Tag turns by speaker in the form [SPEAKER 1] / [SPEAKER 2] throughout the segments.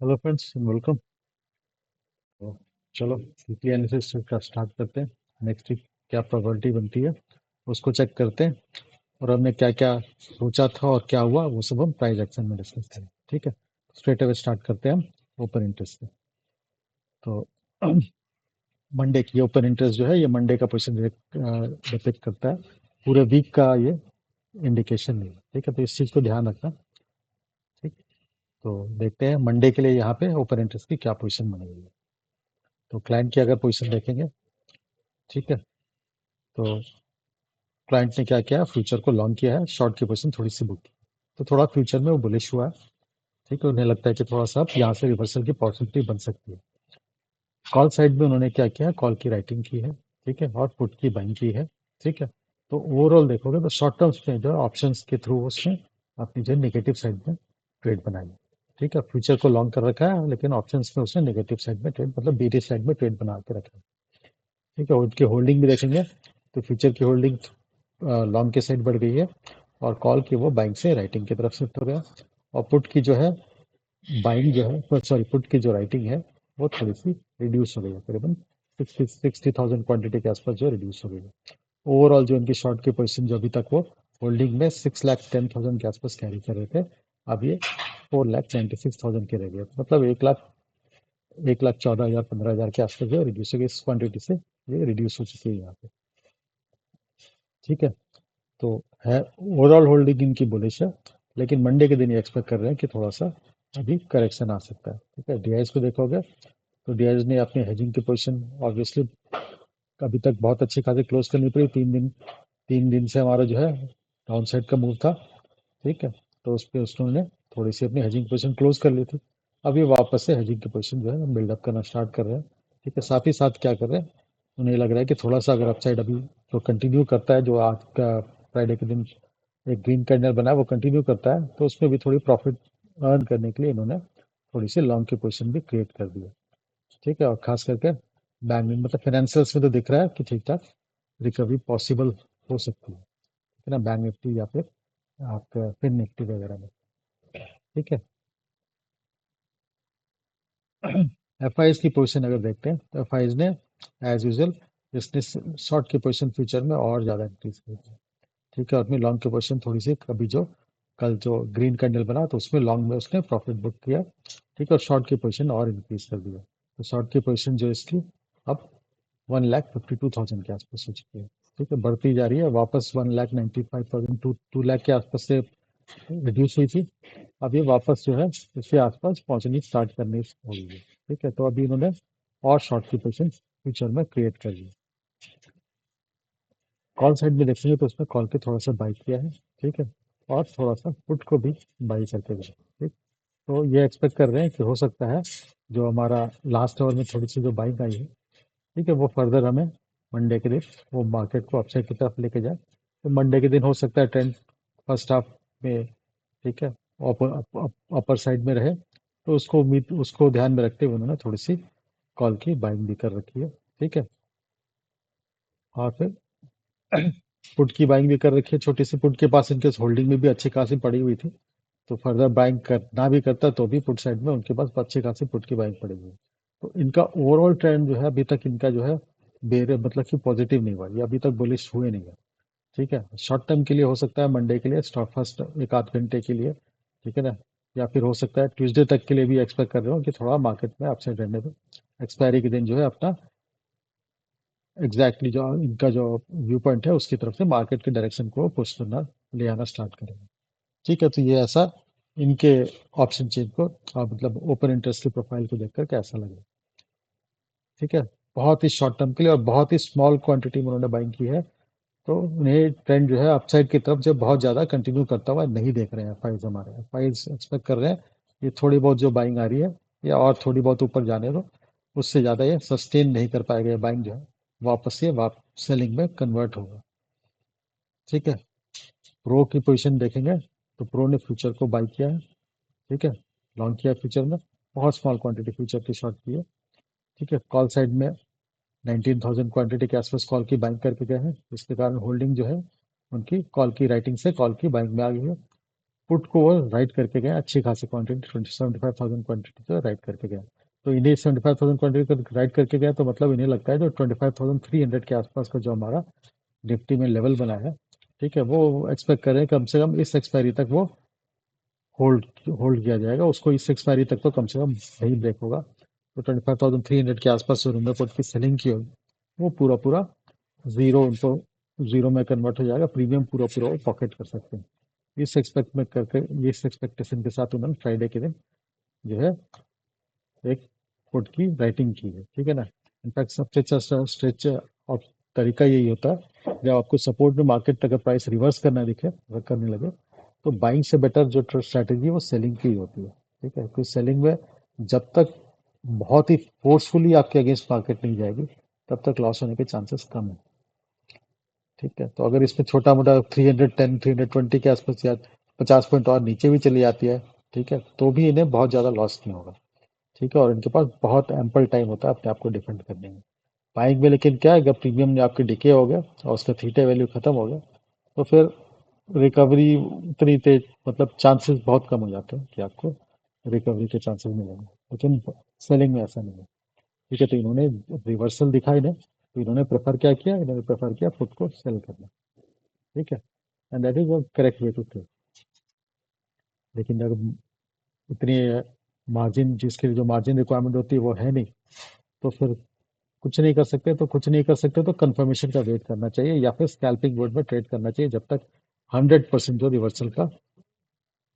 [SPEAKER 1] Hello friends, welcome. तो चलो weekly analysis का स्टार्ट करते हैं। नेक्स्ट वीक क्या प्रोबेबिलिटी बनती है उसको चेक करते हैं, और हमने क्या क्या सोचा था और क्या हुआ वो सब हम प्राइस एक्शन में डिस्कस करें। ठीक है, स्ट्रेट अवे स्टार्ट करते हैं हम ओपन इंटरेस्ट से। तो मंडे की ओपन इंटरेस्ट जो है ये मंडे का पोजीशन डिपेक्ट करता है, पूरे वीक का ये इंडिकेशन नहीं है। ठीक है, तो इस चीज़ को ध्यान रखना। ठीक, तो देखते हैं मंडे के लिए यहाँ पे ओपन इंटरेस्ट की क्या पोजीशन बनी हुई है। तो क्लाइंट की अगर पोजीशन देखेंगे, ठीक है, तो क्लाइंट ने क्या किया, फ्यूचर को लॉन्ग किया है, शॉर्ट की पोजीशन थोड़ी सी बुक की, तो थोड़ा फ्यूचर में वो बुलिश हुआ है। ठीक है, उन्हें लगता है कि थोड़ा सा यहाँ से रिवर्सल की पॉसिबिलिटी बन सकती है। कॉल साइड में उन्होंने क्या किया, कॉल की राइटिंग की है, ठीक है, और पुट की बाइंग की है। ठीक है, तो ओवरऑल देखोगे तो शॉर्ट टर्म्स में जो ऑप्शंस के थ्रू उसने अपनी जो नेगेटिव साइड में ट्रेड बनाई। ठीक है, फ्यूचर को लॉन्ग कर रखा है, लेकिन ऑप्शंस में उसने नेगेटिव साइड में ट्रेड, मतलब बेरी साइड में ट्रेड बना के रखा है। ठीक है, उनकी होल्डिंग भी देखेंगे तो फ्यूचर की होल्डिंग लॉन्ग के साइड बढ़ गई है, और कॉल की वो बाइंग से राइटिंग की तरफ शिफ्ट हो गया। और पुट की जो है बाइंग जो है, सॉरी, पुट की जो राइटिंग है वो थोड़ी सी रिड्यूस हो गई है, करीबन 60,000 क्वांटिटी के आसपास जो रिड्यूस हो गई है। ओवरऑल जो उनकी शॉर्ट की पोजीशन जो अभी तक वो होल्डिंग में 6,10,000 के आसपास कैरी कर रहे थे, अब ये 4,96,000 के रह गए, मतलब 1,14,000 15,000 के आसपास जो रिड्यूस हो गई, इस क्वांटिटी से ये रिड्यूस हो चुकी है यहाँ पे। ठीक है, तो है ओवरऑल होल्डिंग इनकी बुलिश है, लेकिन मंडे के दिन ये एक्सपेक्ट कर रहे हैं कि थोड़ा सा अभी करेक्शन आ सकता है। ठीक है, डीआईएस को देखोगे तो डीआईएस ने अपनी हेजिंग की पोजीशन ऑब्वियसली अभी तक बहुत अच्छी खासी क्लोज करनी पड़ी। 3 दिन से हमारा जो है डाउन साइड का मूव था। ठीक है, तो उस पर उसने थोड़ी सी अपनी हेजिंग पोजीशन क्लोज कर ली थी। अभी वापस से हेजिंग की पोजीशन जो है बिल्डअप करना स्टार्ट कर रहे हैं। ठीक है, साथ ही साथ क्या कर रहे हैं, उन्हें लग रहा है कि थोड़ा सा अगर अपसाइड अभी जो कंटिन्यू करता है, जो आज का फ्राइडे के दिन एक ग्रीन कैंडल बना है वो कंटिन्यू करता है, तो उसमें भी थोड़ी प्रॉफिट अर्न करने के लिए इन्होंने थोड़ी सी लॉन्ग की पोजीशन भी क्रिएट कर दी है। ठीक है, और खास करके बैंक में, मतलब फाइनेंशियल्स में तो दिख रहा है कि ठीक ठाक रिकवरी पॉसिबल हो सकती है ना, बैंक निफ्टी या फिर आपका फिर निफ्टी वगैरह में। ठीक है, एफ आई की पोजीशन अगर देखते हैं तो एफ आई ने एज यूजल इसने शॉर्ट की पोजीशन फ्यूचर में और ज़्यादा इंक्रीज कर दी। ठीक है, अपनी लॉन्ग की पोजीशन थोड़ी सी अभी जो कल जो ग्रीन कैंडल बना तो उसमें लॉन्ग में उसने प्रॉफिट बुक किया। ठीक है, और शॉर्ट की पोजीशन और इंक्रीज कर दिया, तो शॉर्ट की पोजीशन जो इसकी अब 1,52,000 के आसपास हो चुकी है। ठीक है, बढ़ती जा रही है, वापस 1,95,000 टू लाख के आसपास से रिड्यूस हुई थी। अब ये वापस जो है इसके आसपास पहुंचनी स्टार्ट करनी हो गई है। ठीक है, तो अभी इन्होंने और शॉर्ट की पोजीशन फ्यूचर में क्रिएट कर ली। कॉल साइड में देखेंगे तो उसमें कॉल पे थोड़ा सा बाई किया है। ठीक है, और थोड़ा सा पुट को भी बाई करके गए। ठीक, तो ये एक्सपेक्ट कर रहे हैं कि हो सकता है जो हमारा लास्ट आवर में थोड़ी सी जो बाइंग आई है, ठीक है, वो फर्दर हमें मंडे के दिन वो मार्केट को अपसाइड की तरफ लेके जाए। तो मंडे के दिन हो सकता है ट्रेंड फर्स्ट हाफ में, ठीक है, अपर साइड में रहे, तो उसको उम्मीद, उसको ध्यान में रखते हुए उन्होंने थोड़ी सी कॉल की बाइंग भी कर रखी है। ठीक है, और फिर पुट की बाइंग भी कर रखी है, छोटी सी पुट के पास इनके होल्डिंग में भी अच्छी खासी पड़ी हुई थी, तो फर्दर बाइंग करना भी करता तो भी पुट साइड में उनके पास अच्छी खासी पुट की बाइंग पड़ी हुई है। तो इनका ओवरऑल ट्रेंड जो है अभी तक इनका जो है बेरे, मतलब कि पॉजिटिव नहीं हुआ, ये अभी तक बुलिश हुए नहीं है। ठीक है, शॉर्ट टर्म के लिए हो सकता है मंडे के लिए स्टॉक फर्स्ट एक आध घंटे के लिए, ठीक है ना, या फिर हो सकता है ट्यूसडे तक के लिए भी एक्सपेक्ट कर रहे हो कि थोड़ा मार्केट में अपसाइड रहने दो। एक्सपायरी के दिन जो है अपना एग्जैक्टली जो इनका जो व्यू पॉइंट है उसकी तरफ से मार्केट के डायरेक्शन को पुश करना, ले आना स्टार्ट करेंगे। ठीक है, तो ये ऐसा इनके ऑप्शन चेन को मतलब ओपन इंटरेस्ट की प्रोफाइल को देखकर कैसा लगे। ठीक है, बहुत ही शॉर्ट टर्म के लिए और बहुत ही स्मॉल क्वांटिटी में उन्होंने बाइंग की है, तो उन्हें ट्रेंड जो है अपसाइड की तरफ जब बहुत ज़्यादा कंटिन्यू करता हुआ नहीं देख रहे हैं फाइल्स, हमारे फाइल्स एक्सपेक्ट कर रहे हैं ये थोड़ी बहुत जो बाइंग आ रही है या और थोड़ी बहुत ऊपर जाने दो, उससे ज़्यादा ये सस्टेन नहीं कर पाएगा, ये बाइंग जो है वापस ये सेलिंग में कन्वर्ट होगा। ठीक है, प्रो की पोजीशन देखेंगे तो प्रो ने फ्यूचर को बाई किया है। ठीक है, लॉन्ग किया फ्यूचर में, बहुत स्मॉल क्वांटिटी फ्यूचर की शॉर्ट की है। ठीक है, कॉल साइड में 19,000 क्वांटिटी के आसपास कॉल की बाइंग करके गए हैं, जिसके कारण होल्डिंग जो है उनकी कॉल की राइटिंग से कॉल की बाइंग में आ गई है। पुट को वो राइट करके गया अच्छी खासी क्वांटिटी 75,000 क्वांटिटी को राइट करके गया। तो इन्हें 75,000 क्वांटिटी को राइट करके गया तो मतलब इन्हें लगता है जो 25,300 के आसपास का जो हमारा निफ्टी में लेवल बना है, ठीक है, वो एक्सपेक्ट कर रहे हैं कम से कम इस एक्सपायरी तक वो होल्ड होल्ड किया जाएगा, उसको इस एक्सपायरी तक तो कम से कम सही ब्रेक होगा। तो 25,300 के आसपास जो रूम पुट की सेलिंग की होगी वो पूरा पूरा जीरो उनको जीरो में कन्वर्ट हो जाएगा, प्रीमियम पूरा पूरा वो पॉकेट कर सकते हैं। इस एक्सपेक्ट में करके इस एक्सपेक्टेशन के साथ उन्होंने फ्राइडे के दिन जो है एक पुट की राइटिंग की है, ठीक है ना। इनफैक्ट सबसे अच्छा स्ट्रेच और तरीका यही होता है जब आपको सपोर्ट में मार्केट अगर प्राइस रिवर्स करना दिखे, अगर करने लगे, तो बाइंग से बेटर जो स्ट्रैटेजी है वो सेलिंग की ही होती है, ठीक है, क्योंकि सेलिंग में जब तक बहुत ही फोर्सफुली आपके अगेंस्ट मार्केट नहीं जाएगी तब तक लॉस होने के चांसेस कम है, ठीक है। तो अगर इसमें छोटा मोटा 310 320 के आसपास या 50 पॉइंट और नीचे भी चली जाती है, ठीक है, तो भी इन्हें बहुत ज़्यादा लॉस नहीं होगा, ठीक है, और इनके पास बहुत एम्पल टाइम होता है अपने आप को डिफेंड करने में। बाइंग में लेकिन क्या है, अगर प्रीमियम ने आपके डिके हो गया और उसका थीटा वैल्यू खत्म हो गया तो फिर रिकवरी उतनी तेज, मतलब चांसेस बहुत कम हो जाते हैं कि आपको रिकवरी के चांसेस मिलेंगे, लेकिन सेलिंग में ऐसा नहीं है, ठीक है। तो इन्होंने रिवर्सल दिखा इन्हें, तो इन्होंने प्रेफर क्या किया, इन्होंने प्रेफर किया खुद को सेल करना, ठीक है, and that is correct way to trade. लेकिन अगर इतनी मार्जिन, जिसके लिए जो मार्जिन रिक्वायरमेंट होती है वो है नहीं, तो फिर कुछ नहीं कर सकते तो कंफर्मेशन का वेट करना चाहिए या फिर स्कैल्पिंग मोड में ट्रेड करना चाहिए जब तक 100% जो रिवर्सल का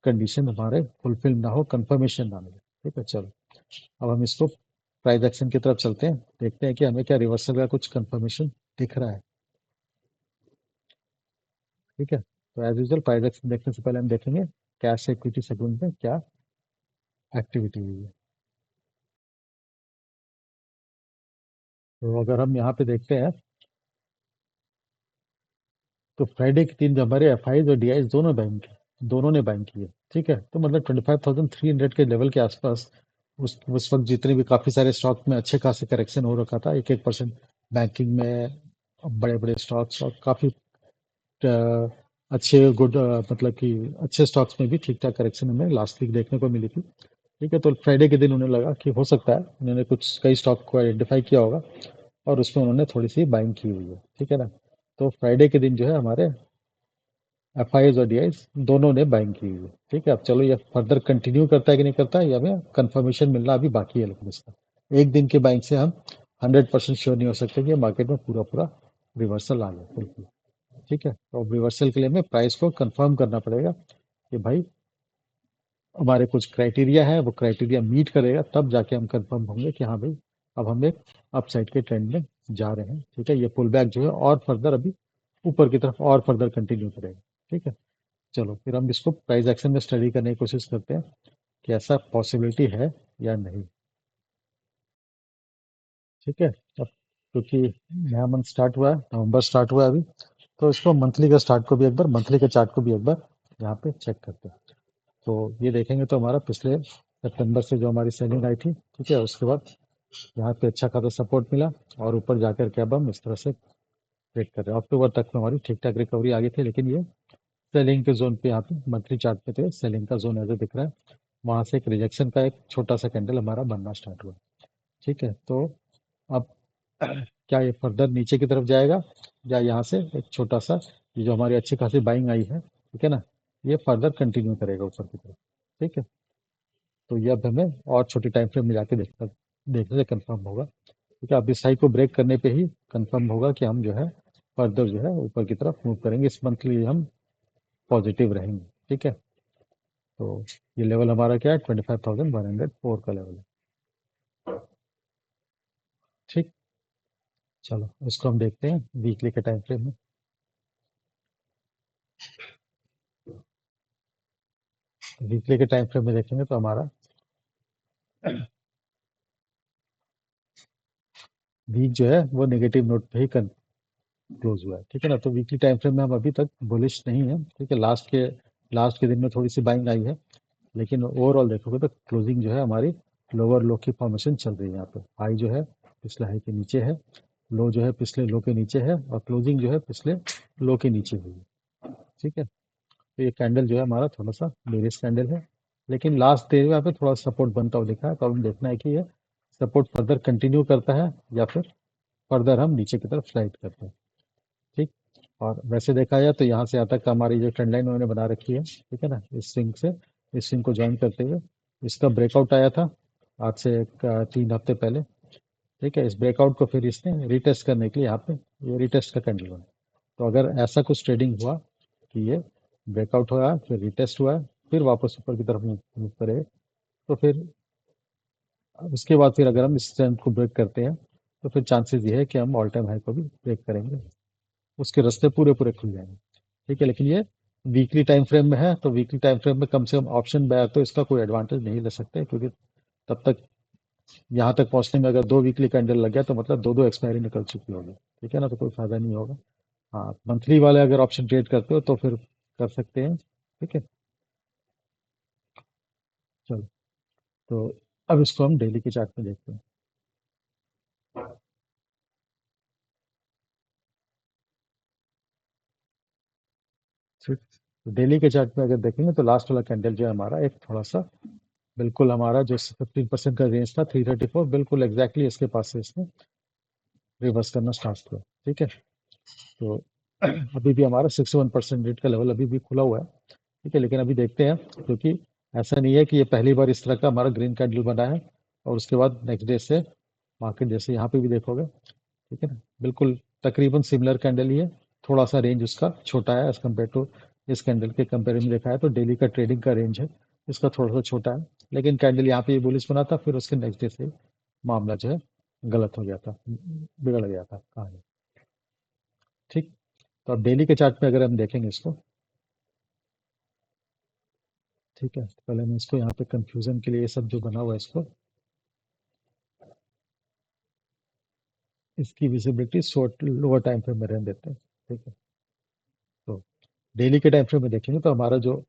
[SPEAKER 1] कंडीशन हमारे फुलफिल ना हो, कंफर्मेशन ना मिले, ठीक है। चलो अब हम इसको प्राइस एक्शन की तरफ चलते हैं, देखते हैं कि हमें क्या रिवर्सल का कुछ कंफर्मेशन दिख रहा है, ठीक है। तो एज यूजल प्राइस एक्शन देखने से पहले हम देखेंगे कैश इक्विटी सेगमेंट में क्या एक्टिविटी हुई है। तो अगर हम यहाँ पे देखते हैं तो फ्राइडे के दिन जो हमारे एफ आई और डी आई दोनों ने बैंक किए, ठीक है। तो मतलब 25,300 के लेवल के आसपास उस वक्त जितने भी काफी सारे स्टॉक में अच्छे खासे करेक्शन हो रखा था, 1-1% बैंकिंग में बड़े बड़े स्टॉक्स और काफी अच्छे गुड, मतलब कि अच्छे स्टॉक्स में भी ठीक ठाक करेक्शन हमें लास्ट वीक देखने को मिली थी, ठीक है। तो फ्राइडे के दिन उन्हें लगा कि हो सकता है, उन्होंने कुछ कई स्टॉक को आइडेंटिफाई किया होगा और उसमें उन्होंने थोड़ी सी बाइंग की हुई है, ठीक है ना। तो फ्राइडे के दिन जो है हमारे एफ आई और डी आई दोनों ने बाइंग की हुई है, ठीक है। अब चलो ये फर्दर कंटिन्यू करता है कि नहीं करता है, ये हमें कंफर्मेशन मिलना अभी बाकी है, लेकिन इसका एक दिन के बाइंग से हम 100% श्योर नहीं हो सकते कि मार्केट में पूरा पूरा रिवर्सल आ गया बिल्कुल, ठीक है। तो रिवर्सल के लिए हमें प्राइस को कंफर्म करना पड़ेगा कि भाई हमारे कुछ क्राइटेरिया है, वो क्राइटेरिया मीट करेगा तब जाके हम कंफर्म होंगे कि हाँ भाई अब हम एक अपसाइड के ट्रेंड में जा रहे हैं, ठीक है। ये पुल बैक जो है और फर्दर अभी ऊपर की तरफ और फर्दर कंटिन्यू करेगा, ठीक है। चलो फिर हम इसको प्राइस एक्शन में स्टडी करने की कोशिश करते हैं कि ऐसा पॉसिबिलिटी है या नहीं, ठीक है। अब क्योंकि नया मंथ स्टार्ट हुआ है, नवंबर स्टार्ट हुआ है अभी, तो इसको मंथली का स्टार्ट को भी एक बार मंथली के चार्ट को भी एक बार यहाँ पे चेक करते हैं। तो ये देखेंगे तो हमारा पिछले सितंबर से जो हमारी सेलिंग आई थी, ठीक है, उसके बाद यहाँ पे अच्छा खासा सपोर्ट मिला और ऊपर जाकर के अब हम इस तरह से ट्रेड कर रहे हैं। अक्टूबर तक में हमारी ठीक ठाक रिकवरी आ गई थी, लेकिन ये सेलिंग के जोन पे यहाँ पे मंथली चार्ट पे थे, सेलिंग का जोन ऐसे दिख रहा है, वहां से एक रिजेक्शन का एक छोटा सा कैंडल हमारा बनना स्टार्ट हुआ, ठीक है। तो अब क्या ये फर्दर नीचे की तरफ जाएगा या यहाँ से एक छोटा सा, ये जो हमारी अच्छी खासी बाइंग आई है, ठीक है ना, ये फर्दर कंटिन्यू करेगा ऊपर की तरफ, ठीक है। तो ये अब हमें और छोटी टाइम फ्रेम में जाके देखने से कंफर्म होगा, ठीक है। अब इस हाई को ब्रेक करने पे ही कंफर्म होगा कि हम जो है फर्दर जो है ऊपर की तरफ मूव करेंगे, इस मंथ के लिए हम पॉजिटिव रहेंगे, ठीक है। तो ये लेवल हमारा क्या है, 25,104 का लेवल है, ठीक। चलो इसको हम देखते हैं वीकली के टाइम फ्रेम में। वीकली के टाइम फ्रेम में देखेंगे तो हमारा वीक जो है वो नेगेटिव नोट पे ही क्लोज हुआ है, ठीक है ना। तो वीकली टाइम फ्रेम में हम अभी तक बुलिश नहीं है, ठीक है। लास्ट के दिन में थोड़ी सी बाइंग आई है, लेकिन ओवरऑल देखोगे तो क्लोजिंग जो है हमारी लोअर लो की फॉर्मेशन चल रही है। यहाँ पे हाई जो है पिछले हाई के नीचे है, लो जो है पिछले लो के नीचे है और क्लोजिंग जो है पिछले लो के नीचे हुई है, ठीक है। तो ये कैंडल जो है हमारा थोड़ा सा बेरिश कैंडल है, लेकिन लास्ट डे में यहाँ पे थोड़ा सपोर्ट बनता हुआ दिखा है। तो हमें देखना है कि ये सपोर्ट फर्दर कंटिन्यू करता है या फिर फर्दर हम नीचे की तरफ स्लाइड करते हैं। ठीक। और वैसे देखा जाए तो यहाँ से यहाँ तक हमारी जो ट्रेंड लाइन उन्होंने बना रखी है, ठीक है ना, इस स्विंग से इस स्विंग को ज्वाइन करते हुए इसका ब्रेकआउट आया था आज से एक 3 हफ्ते पहले। ठीक है, इस ब्रेकआउट को फिर इसने रिटेस्ट करने के लिए यहाँ पे ये रिटेस्ट का कैंडल बना। तो अगर ऐसा कुछ ट्रेडिंग हुआ कि ये ब्रेकआउट हुआ फिर रिटेस्ट हुआ फिर वापस ऊपर की तरफ मूव करे, तो फिर उसके बाद फिर अगर हम इस ट्रेंड को ब्रेक करते हैं तो फिर चांसेस ये है कि हम ऑल टाइम हाई को भी ब्रेक करेंगे, उसके रास्ते पूरे पूरे खुल जाएंगे। ठीक है, लेकिन ये वीकली टाइम फ्रेम में है, तो वीकली टाइम फ्रेम में कम से कम ऑप्शन बायर तो इसका कोई एडवांटेज नहीं ले सकते, क्योंकि तब तक यहाँ तक पहुंचने में अगर 2 वीकली कैंडल लग गया तो मतलब दो दो एक्सपायरी निकल चुकी होगी। ठीक है ना, तो कोई फायदा नहीं होगा। हाँ, मंथली वाले अगर ऑप्शन ट्रेड करते हो तो फिर कर सकते हैं। ठीक है, चलो, तो अब इसको हम डेली के चार्ट में देखते हैं। ठीक, तो डेली के चार्ट में अगर देखेंगे तो लास्ट वाला कैंडल जो है हमारा एक थोड़ा सा बिल्कुल हमारा जो 15% का रेंज था 334, बिल्कुल एग्जैक्टली इसके पास से इसने रिवर्स करना स्टार्ट किया। ठीक है, तो अभी भी हमारा 61% रेट का लेवल अभी भी खुला हुआ है। ठीक है, लेकिन अभी देखते हैं, क्योंकि ऐसा नहीं है कि ये पहली बार इस तरह का हमारा ग्रीन कैंडल बना है और उसके बाद नेक्स्ट डे से मार्केट जैसे यहाँ पे भी देखोगे, ठीक है ना, बिल्कुल तकरीबन सिमिलर कैंडल ही है। थोड़ा सा रेंज उसका छोटा है एज कम्पेयर टू इस कैंडल के कंपेयर में देखा है तो डेली का ट्रेडिंग का रेंज है इसका थोड़ा सा छोटा है, लेकिन कैंडल यहाँ पे बुलिश बना था फिर उसके नेक्स्ट डे से मामला जो है गलत हो गया था, बिगड़ गया था कहानी। ठीक, तो अब डेली के चार्ट में अगर हम देखेंगे इसको, ठीक है, तो पहले मैं इसको यहाँ पे कंफ्यूजन के लिए ये सब जो बना हुआ है इसको, इसकी visibility short lower time frame में रहने देते हैं। ठीक है, तो डेली के टाइम फ्रेम में देखेंगे तो हमारा जो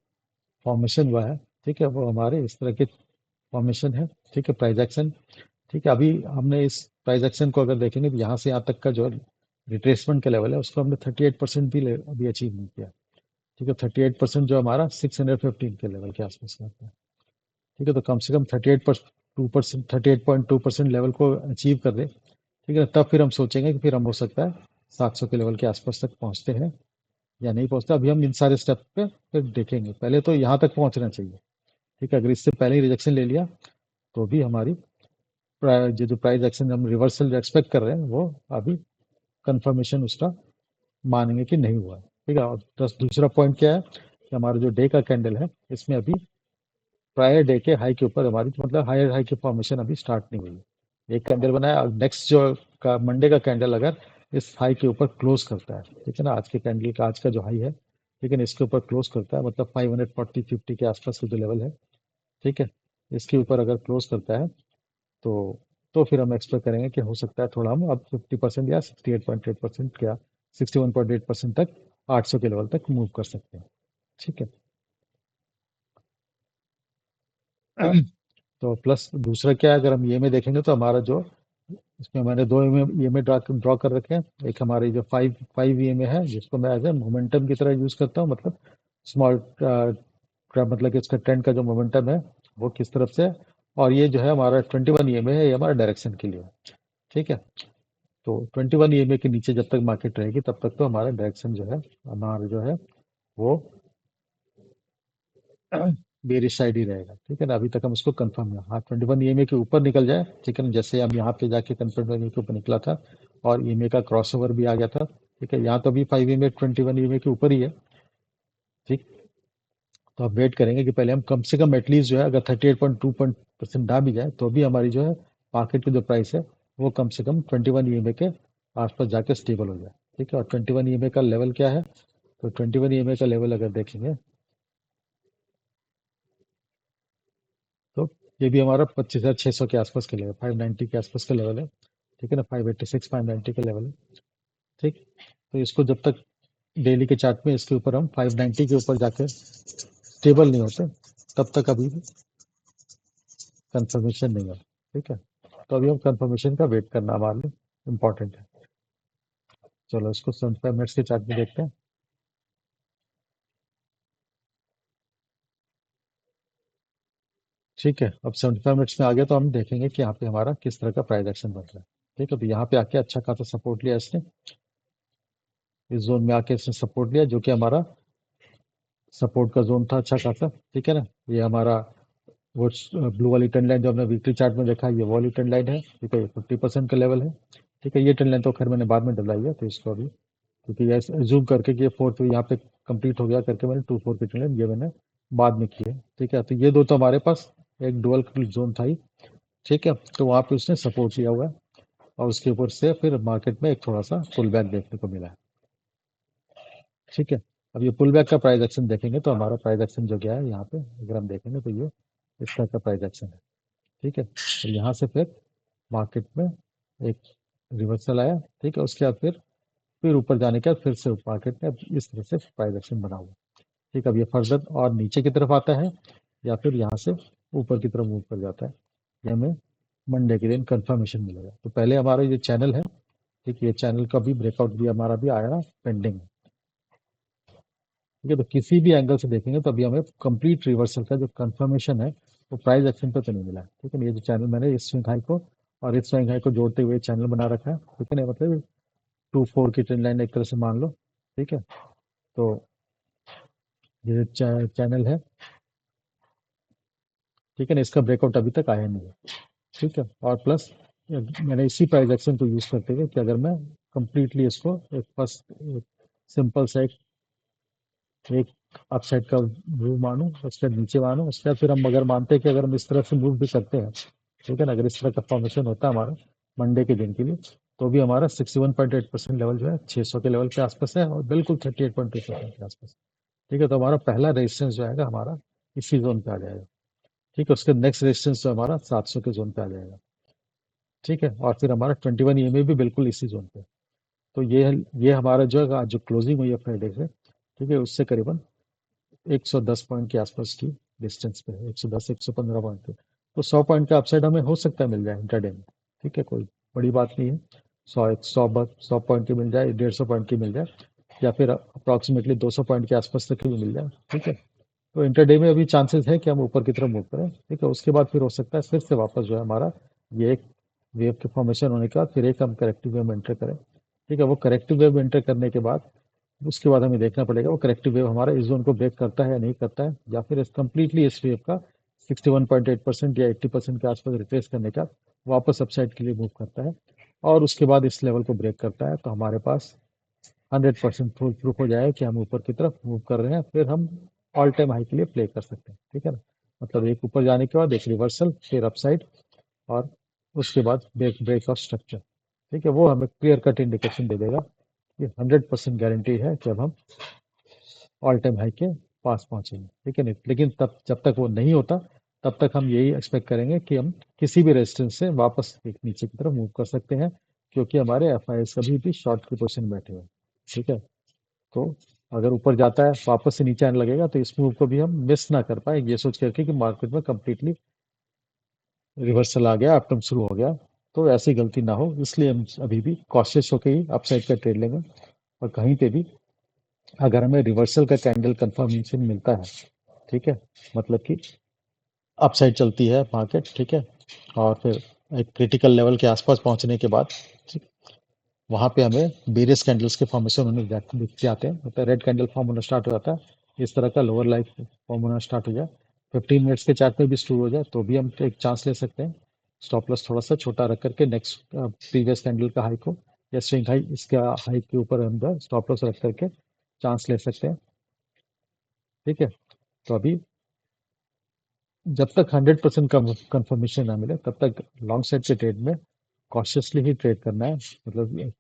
[SPEAKER 1] फॉर्मेशन हुआ है, ठीक है, वो हमारे इस तरह के फॉर्मेशन है। ठीक है, प्राइस एक्शन। ठीक है, अभी हमने इस प्राइस एक्शन को अगर देखेंगे तो यहाँ से यहाँ तक का जो रिट्रेसमेंट का लेवल है उसको हमने 38% भी अभी अचीव नहीं किया। ठीक है, 38% जो हमारा 615 के लेवल के आसपास का आता है। ठीक है, तो कम से कम 38% 38.2% लेवल को अचीव कर दे, ठीक है, तब फिर हम सोचेंगे कि फिर हम हो सकता है 700 के लेवल के आसपास तक पहुंचते हैं या नहीं पहुंचते। अभी हम इन सारे स्टेप पे फिर देखेंगे, पहले तो यहाँ तक पहुंचना चाहिए। ठीक है, अगर इससे पहले ही रिजेक्शन ले लिया तो भी हमारी जो प्राइस एक्शन हम रिवर्सल एक्सपेक्ट कर रहे हैं वो अभी कंफर्मेशन उसका मानेंगे कि नहीं हुआ है। ठीक है, और प्लस दूसरा पॉइंट क्या है कि हमारा जो डे का कैंडल है इसमें अभी प्रायर डे के हाई के ऊपर हमारी मतलब हायर हाई की फॉर्मेशन अभी स्टार्ट नहीं हुई है। एक कैंडल बनाया और नेक्स्ट जो का मंडे का कैंडल अगर इस हाई के ऊपर क्लोज करता है, ठीक है ना, आज के कैंडल का आज का जो हाई है, लेकिन इसके ऊपर क्लोज करता है मतलब 540-50 के आसपास का जो लेवल है, ठीक है, इसके ऊपर अगर क्लोज करता है तो फिर हम एक्सपेक्ट करेंगे कि हो सकता है थोड़ा हम अब 50% या 68.8% या 61.8% तक 800 के लेवल तक मूव कर सकते हैं। ठीक है, तो प्लस दूसरा क्या है, अगर हम ये में देखेंगे तो हमारा जो इसमें मैंने दो ईएमए ड्रॉ कर रखे हैं। एक हमारी जो फाइव फाइव ईएमए है जिसको मैं एज ए मोमेंटम की तरह यूज करता हूँ, मतलब स्मॉल मतलब कि इसका ट्रेंड का जो मोमेंटम है वो किस तरफ से है। और ये जो है हमारा 21 ईएमए है, ये हमारा डायरेक्शन के लिए है। ठीक है, तो 21 ईएमए के नीचे जब तक मार्केट रहेगी तब तक तो हमारा डायरेक्शन जो है हमारा जो है वो बेरिश साइड ही रहेगा। ठीक है ना, अभी तक हम उसको कंफर्म है। हाँ, 21 ईएमए के ऊपर निकल जाए, ठीक है ना, जैसे हम यहाँ पे जाके कंफर्म ईएमए के ऊपर निकला था और ईएमए का क्रॉसओवर भी आ गया था। ठीक है, यहाँ तो अभी 5 ईएमए 21 ईएमए के ऊपर ही है। ठीक, तो आप वेट करेंगे कि पहले हम कम से कम एटलीस्ट जो है अगर 38.2% दा भी जाए तो भी हमारी जो है मार्केट की जो प्राइस है वो कम से कम 21 ईएमए के आसपास जाके स्टेबल हो जाए। ठीक है, और 21 ईएमए का लेवल क्या है, तो 21 ईएमए का लेवल अगर देखेंगे तो ये भी हमारा 25,600 के आसपास का लेवल, 590 के आसपास का लेवल है। ठीक है ना, 586 590 का लेवल है। ठीक, तो इसको जब तक डेली के चार्ट में इसके ऊपर हम 590 के ऊपर जाके स्टेबल नहीं होते तब तक अभी भी कंफर्मेशन नहीं है। ठीक है, तो अभी हम कंफर्मेशन का वेट करना हमारे लिए इम्पोर्टेंट है। चलो इसको 75 मिनट्स के चार्ट में देखते हैं। ठीक है, अब 75 मिनट्स में आ गया तो हम देखेंगे कि यहाँ पे हमारा किस तरह का प्राइस एक्शन बन रहा है। ठीक है, तो यहाँ पे आके अच्छा खासा सपोर्ट लिया इसने, इस जोन में आके इसने सपोर्ट लिया जो कि हमारा सपोर्ट का जोन था अच्छा खासा। ठीक है ना, ये हमारा वो ब्लू वाली ट्रेंड लाइन जो हमने वीकली चार्ट में देखा, ये वो वाली ट्रेंड लाइन है। ठीक है, ये 50% का लेवल है। ठीक है, ये ट्रेंड लाइन तो खैर मैंने बाद में डलाई है, तो इसको अभी क्योंकि ये जूम करके कि ये 4 यहाँ पे कंप्लीट हो गया करके मैंने 2 4 की ट्रेंड लाइन ये मैंने बाद में की है। ठीक है, तो ये दो तो हमारे पास एक डुअल जोन था ही। ठीक है, तो वहाँ पे उसने सपोर्ट लिया हुआ है और उसके ऊपर से फिर मार्केट में एक थोड़ा सा पुल बैक देखने को मिला है। ठीक है, अब ये पुल बैक का प्राइस एक्शन देखेंगे तो हमारा प्राइस एक्शन जो गया है यहाँ पे अगर हम देखेंगे तो ये इस तरह का प्राइस एक्शन है। ठीक है, और यहाँ से फिर मार्केट में एक रिवर्सल आया। ठीक है, उसके बाद फिर ऊपर जाने के बाद फिर से मार्केट में इस तरह से प्राइस एक्शन बना हुआ। ठीक है, अब ये फर्दर और नीचे की तरफ आता है या फिर यहाँ से ऊपर की तरफ मूव कर जाता है, ये हमें मंडे के दिन कंफर्मेशन मिलेगा। तो पहले हमारा ये चैनल है, ठीक है, ये चैनल का भी ब्रेकआउट भी हमारा भी आया पेंडिंग है। ठीक है, तो किसी भी एंगल से देखेंगे तो अभी हमें कंप्लीट रिवर्सल का जो कंफर्मेशन है वो प्राइस एक्शन पे तो नहीं मिला है। ठीक है ना, ये जो चैनल मैंने इस स्विंग हाई को और इस स्विंग हाई को जोड़ते हुए चैनल बना रखा है। ठीक है ना, मतलब 2 4 की ट्रेंड लाइन एक तरह से मान लो। ठीक है, तो ये जो चैनल है, ठीक है ना, इसका ब्रेकआउट अभी तक आया नहीं है। ठीक है, और प्लस मैंने इसी प्राइस एक्शन को यूज करते हुए कि अगर मैं कंप्लीटली इसको एक फर्स्ट सिंपल सा एक अपसाइड का व्यू मानूं, उसके बाद नीचे मानूं, उसके बाद फिर हम अगर मानते हैं कि अगर हम इस तरह से मूव भी करते हैं, ठीक है ना, अगर इस तरह का फॉर्मेशन होता है हमारा मंडे के दिन के लिए, तो भी हमारा 61.8% लेवल जो है 600 के लेवल के आसपास है और बिल्कुल 38.2% के आसपास। ठीक है, तो हमारा पहला रेजिस्टेंस जो आएगा हमारा इसी जोन पे आ जाएगा। ठीक है, उसके नेक्स्ट रेजिस्टेंस जो हमारा 700 के जोन पे आ जाएगा। ठीक है, और फिर हमारा 21 ईएमए भी बिल्कुल इसी जोन पे। तो ये हमारा जो है आज जो क्लोजिंग हुई है फ्राइडे से, ठीक है, उससे करीबन 110 पॉइंट के आसपास की डिस्टेंस पे है, 110 115 पॉइंट पे। तो 100 पॉइंट का अपसाइड हमें हो सकता है मिल जाए इंटरडे में। ठीक है, कोई बड़ी बात नहीं है। 100 पॉइंट की मिल जाए, 150 पॉइंट की मिल जाए, या फिर अप्रॉक्सीमेटली 200 पॉइंट के आसपास तक की भी मिल जाए। ठीक है, तो इंटरडे में अभी चांसेस है कि हम ऊपर की तरफ मूव करें। ठीक है, उसके बाद फिर हो सकता है फिर से वापस जो है हमारा ये एक वेव के फॉर्मेशन होने के बाद फिर एक हम करेक्टिव वेव में एंटर करें। ठीक है, वो करेक्टिव वेव में एंटर करने के बाद उसके बाद हमें देखना पड़ेगा वो करेक्टिव वेव हमारा इस जोन को ब्रेक करता है या नहीं करता है, या फिर इस कंप्लीटली इस वेव का 61.8% या 80% के आसपास रिट्रेस करने का वापस अपसाइड के लिए मूव करता है और उसके बाद इस लेवल को ब्रेक करता है, तो हमारे पास 100% प्रूफ हो जाए कि हम ऊपर की तरफ मूव कर रहे हैं, फिर हम ऑल टाइम हाई के लिए प्ले कर सकते हैं। ठीक है ना, मतलब एक ऊपर जाने के बाद एक रिवर्सल, फिर अपसाइड और उसके बाद ब्रेक ब्रेक ऑफ स्ट्रक्चर। ठीक है, वो हमें क्लियर कट इंडिकेशन दे देगा कि 100% गारंटी है कि अब हम ऑल टाइम हाई के पास पहुंचेंगे। ठीक है नहीं, लेकिन तब जब तक वो नहीं होता तब तक हम यही एक्सपेक्ट करेंगे कि हम किसी भी रेजिस्टेंस से वापस एक नीचे की तरफ मूव कर सकते हैं, क्योंकि हमारे एफ आई एस कभी भी शॉर्ट की पोजिशन में बैठे हुए हैं। ठीक है, तो अगर ऊपर जाता है वापस से नीचे आने लगेगा तो इस मूव को भी हम मिस ना कर पाए, ये सोच करके कि मार्केट में कंप्लीटली रिवर्सल आ गया, अपटर्न शुरू हो गया, तो ऐसी गलती ना हो, इसलिए हम अभी भी कॉशियस होकर ही अपसाइड का ट्रेड लेंगे। और कहीं पे भी अगर हमें रिवर्सल का कैंडल कंफर्मेशन मिलता है, ठीक है, मतलब कि अपसाइड चलती है मार्केट, ठीक है, और फिर एक क्रिटिकल लेवल के आसपास पहुंचने के बाद वहां पे हमें बेरियस कैंडल्स के फॉर्मेशन होने दिख जाते हैं, मतलब रेड कैंडल फॉर्म होना स्टार्ट हो जाता है, इस तरह का लोअर लाइफ फॉर्म होना स्टार्ट हो जाए, 15 मिनट्स के चार्ट में भी शुरू हो जाए, तो भी हम एक चांस ले सकते हैं स्टॉप लॉस थोड़ा सा छोटा रख करके नेक्स्ट प्रीवियस कैंडल का हाई को या स्विंग हाई इसका हाई के ऊपर हम स्टॉप लॉस रख करके चांस ले सकते हैं। ठीक है, तो अभी जब तक 100% कंफर्मेशन ना मिले तब तक लॉन्ग साइड के ट्रेड में कॉशियसली ही ट्रेड करना है, मतलब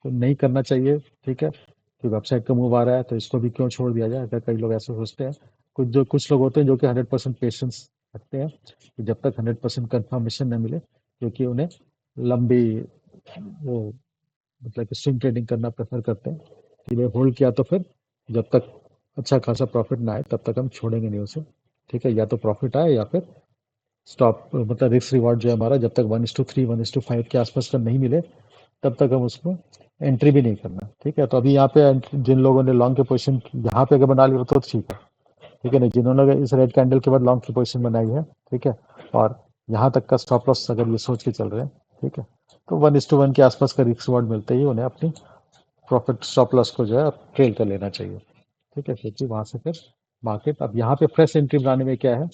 [SPEAKER 1] तो नहीं करना चाहिए। ठीक है, कि वेबसाइट का मूव आ रहा है तो इसको भी क्यों छोड़ दिया जाए, अगर कई लोग ऐसे सोचते हैं। कुछ लोग होते हैं जो कि 100% पेशेंस रखते हैं कि जब तक 100% कंफर्मेशन न मिले, क्योंकि उन्हें लंबी वो मतलब कि स्विंग ट्रेडिंग करना प्रेफर करते हैं कि भाई होल्ड किया तो फिर जब तक अच्छा खासा प्रॉफिट ना आए तब तक हम छोड़ेंगे नहीं उसे। ठीक है, या तो प्रॉफिट आए या फिर स्टॉप, मतलब रिस्क रिवार्ड जो है हमारा जब तक 1:3 1:5 के आसपास का नहीं मिले तब तक हम उसमें एंट्री भी नहीं करना। ठीक है, तो अभी यहाँ पे जिन लोगों ने लॉन्ग के पोजीशन यहाँ पे अगर बना लिया तो ठीक है, ठीक है ना, जिन्होंने इस रेड कैंडल के बाद लॉन्ग की पोजीशन बनाई है, ठीक है, और यहाँ तक का स्टॉप लॉस अगर ये सोच के चल रहे हैं, ठीक है, तो 1:1 के आसपास का रिस्क रिवॉर्ड मिलते ही उन्हें अपनी प्रॉफिट स्टॉप लॉस को जो है ट्रेल कर लेना चाहिए। ठीक है, क्योंकि वहां से फिर मार्केट अब यहाँ पे फ्रेश एंट्री बनाने में क्या है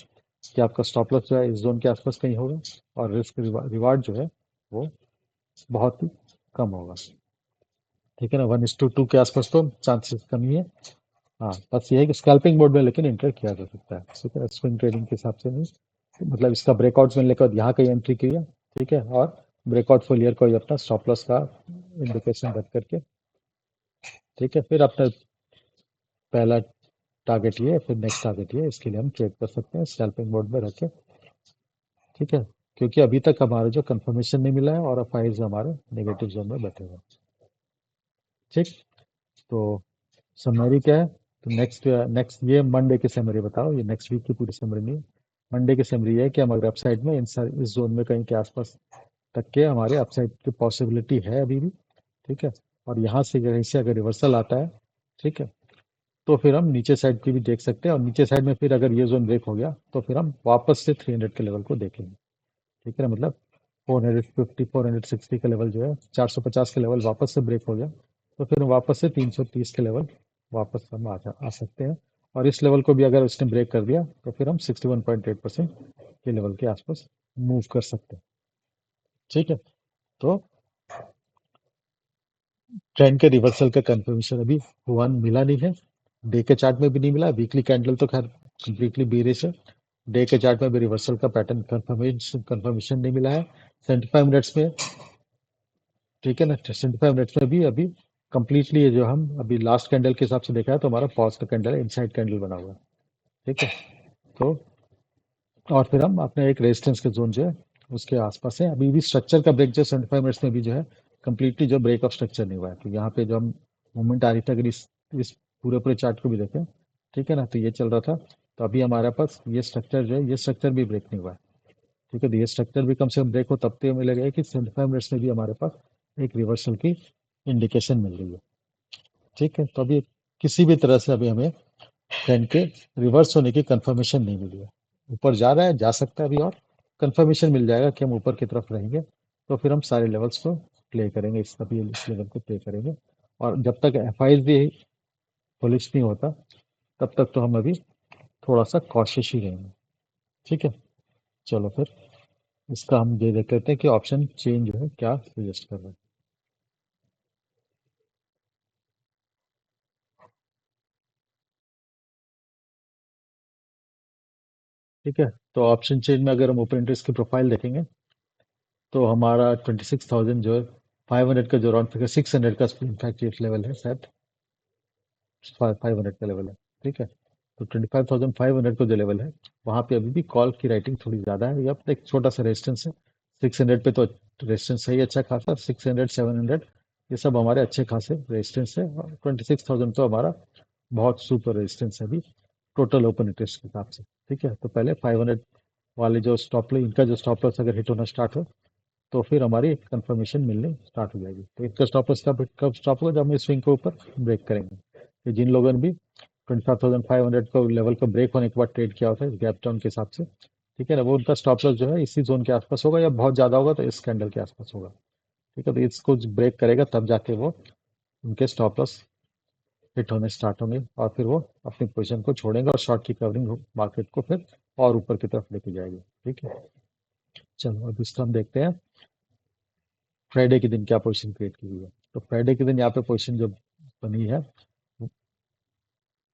[SPEAKER 1] कि आपका स्टॉप लॉस जो है इस जोन के आसपास कहीं होगा और रिस्क रिवार्ड जो है वो बहुत ही कम होगा। ठीक है ना, 1:2 के आसपास तो चांसेस कम ही है। हाँ, बस ये है कि स्कैल्पिंग मोड में लेकिन एंटर किया जा सकता है, ठीक है, स्विंग ट्रेडिंग के हिसाब से नहीं, मतलब इसका ब्रेकआउट मिलने के बाद यहाँ कहीं एंट्री किया, ठीक है, और ब्रेकआउट फेलियर को ही अपना स्टॉप लॉस का इंडिकेशन रख करके, ठीक है, फिर अपना पहला टारगेट ये, फिर नेक्स्ट टारगेट ये, इसके लिए हम ट्रेड कर सकते हैं स्कैल्पिंग मोड में रखे। ठीक है, क्योंकि अभी तक हमारा जो कंफर्मेशन नहीं मिला है और एफआईज हमारे नेगेटिव जोन में बैठे हुए हैं। ठीक, तो समरी क्या है, तो नेक्स्ट नेक्स्ट ये मंडे की समरी बताओ, ये नेक्स्ट वीक की पूरी समरी नहीं है। मंडे की समरी है कि हम अगर अपसाइड में इस जोन में कहीं के आसपास तक के हमारे अपसाइड की पॉसिबिलिटी है अभी भी। ठीक है, और यहाँ से कहीं से अगर रिवर्सल आता है, ठीक है, तो फिर हम नीचे साइड की भी देख सकते हैं, और नीचे साइड में फिर अगर ये जोन ब्रेक हो गया तो फिर हम वापस से 300 के लेवल को देखेंगे। ठीक है ना, मतलब 450 460 का लेवल जो है, 450 का लेवल वापस से ब्रेक हो गया तो फिर वापस से 330 के लेवल वापस हम आ सकते हैं, और इस लेवल को भी अगर उसने ब्रेक कर दिया तो फिर हम 61.8% के लेवल के आसपास मूव कर सकते हैं। ठीक है, तो ट्रेंड के रिवर्सल का कंफर्मेशन अभी हुआ मिला नहीं है, डे के चार्ट में भी नहीं मिला, वीकली कैंडल तो खैर कंप्लीटली बेरिश है, डे के चार्ट में भी रिवर्सल का पैटर्न कंफर्मेशन नहीं मिला है। 75 मिनट्स में, ठीक है ना, 75 मिनट्स में भी अभी कंप्लीटली ये जो हम अभी लास्ट कैंडल के हिसाब से देखा है तो हमारा पॉज का कैंडल है, इनसाइड कैंडल बना हुआ है। ठीक है, तो और फिर हम अपने एक रेजिस्टेंस के जोन जो है उसके आसपास है, अभी भी स्ट्रक्चर का ब्रेक जो 75 मिनट्स में भी जो है कंप्लीटली जो ब्रेक ऑफ स्ट्रक्चर नहीं हुआ है, तो यहाँ पे जो हम मूवमेंट आ रही थी, अगर इस पूरे पूरे चार्ट को भी देखें, ठीक है ना, तो ये चल रहा था, तो अभी हमारे पास ये स्ट्रक्चर जो है, ये स्ट्रक्चर भी ब्रेक नहीं हुआ है। ठीक है, तो ये स्ट्रक्चर भी कम से कम ब्रेक हो तब तो हमें लगेगा कि 75 मिनट्स में भी हमारे पास एक रिवर्सल की इंडिकेशन मिल रही है। ठीक है, तो अभी किसी भी तरह से अभी हमें ट्रेंड के रिवर्स होने की कंफर्मेशन नहीं मिली है। ऊपर जा रहा है, जा सकता है अभी, और कंफर्मेशन मिल जाएगा कि हम ऊपर की तरफ रहेंगे तो फिर हम सारे लेवल्स को प्ले करेंगे, इस लेवल को प्ले करेंगे, और जब तक एफ भी बुलिश नहीं होता तब तक तो हम अभी थोड़ा सा कॉशियस ही रहेंगे। ठीक है, चलो फिर इसका हम ये देख लेते हैं कि ऑप्शन चेंज जो है क्या सजेस्ट कर रहे हैं। ठीक है, तो ऑप्शन चेंज में अगर हम ओपन इंटरेस्ट की प्रोफाइल देखेंगे तो हमारा 26,000 जो है, 500 का जो राउंड फिगर, 600 का इनफैक्ट ये लेवल है शायद, 500 का लेवल है। ठीक है, तो 25,500 का जो लेवल है वहाँ पे अभी भी कॉल की राइटिंग थोड़ी ज़्यादा है, या एक छोटा सा रेजिस्टेंस है। 600 पे तो रेजिस्टेंस है ही अच्छा खासा, 600 700 ये सब हमारे अच्छे खासे रेजिस्टेंस है, और 26,000 तो हमारा बहुत सुपर रेजिस्टेंस है अभी टोटल ओपन इंटरेस्ट के हिसाब से। ठीक है, तो पहले 500 वाले जो स्टॉप लॉस, इनका जो स्टॉप लॉस अगर हिट होना स्टार्ट हो तो फिर हमारी कंफर्मेशन मिलने स्टार्ट हो जाएगी। तो इसका स्टॉप लॉस कब स्टॉप होगा, जब हम इस स्विंग को ऊपर ब्रेक करेंगे। तो जिन लोगों ने भी 25,500 को लेवल को ब्रेक होने के बाद ट्रेड किया होता है इस गैप डाउन के हिसाब से, ठीक है ना, वो उनका स्टॉप लॉस जो है इसी जोन के आसपास होगा, या बहुत ज़्यादा होगा तो इस कैंडल के आसपास होगा। ठीक है, तो इसको ब्रेक करेगा तब जाके वो उनके स्टॉप लॉस हिट होने स्टार्ट होंगे, और फिर वो अपनी पोजीशन को छोड़ेंगे और शॉर्ट की कवरिंग मार्केट को फिर और ऊपर की तरफ लेके जाएगी। ठीक है, चलो अब इसको हम देखते हैं फ्राइडे के दिन क्या पोजीशन क्रिएट की हुई है। तो फ्राइडे के दिन यहाँ पे पोजीशन जो बनी है,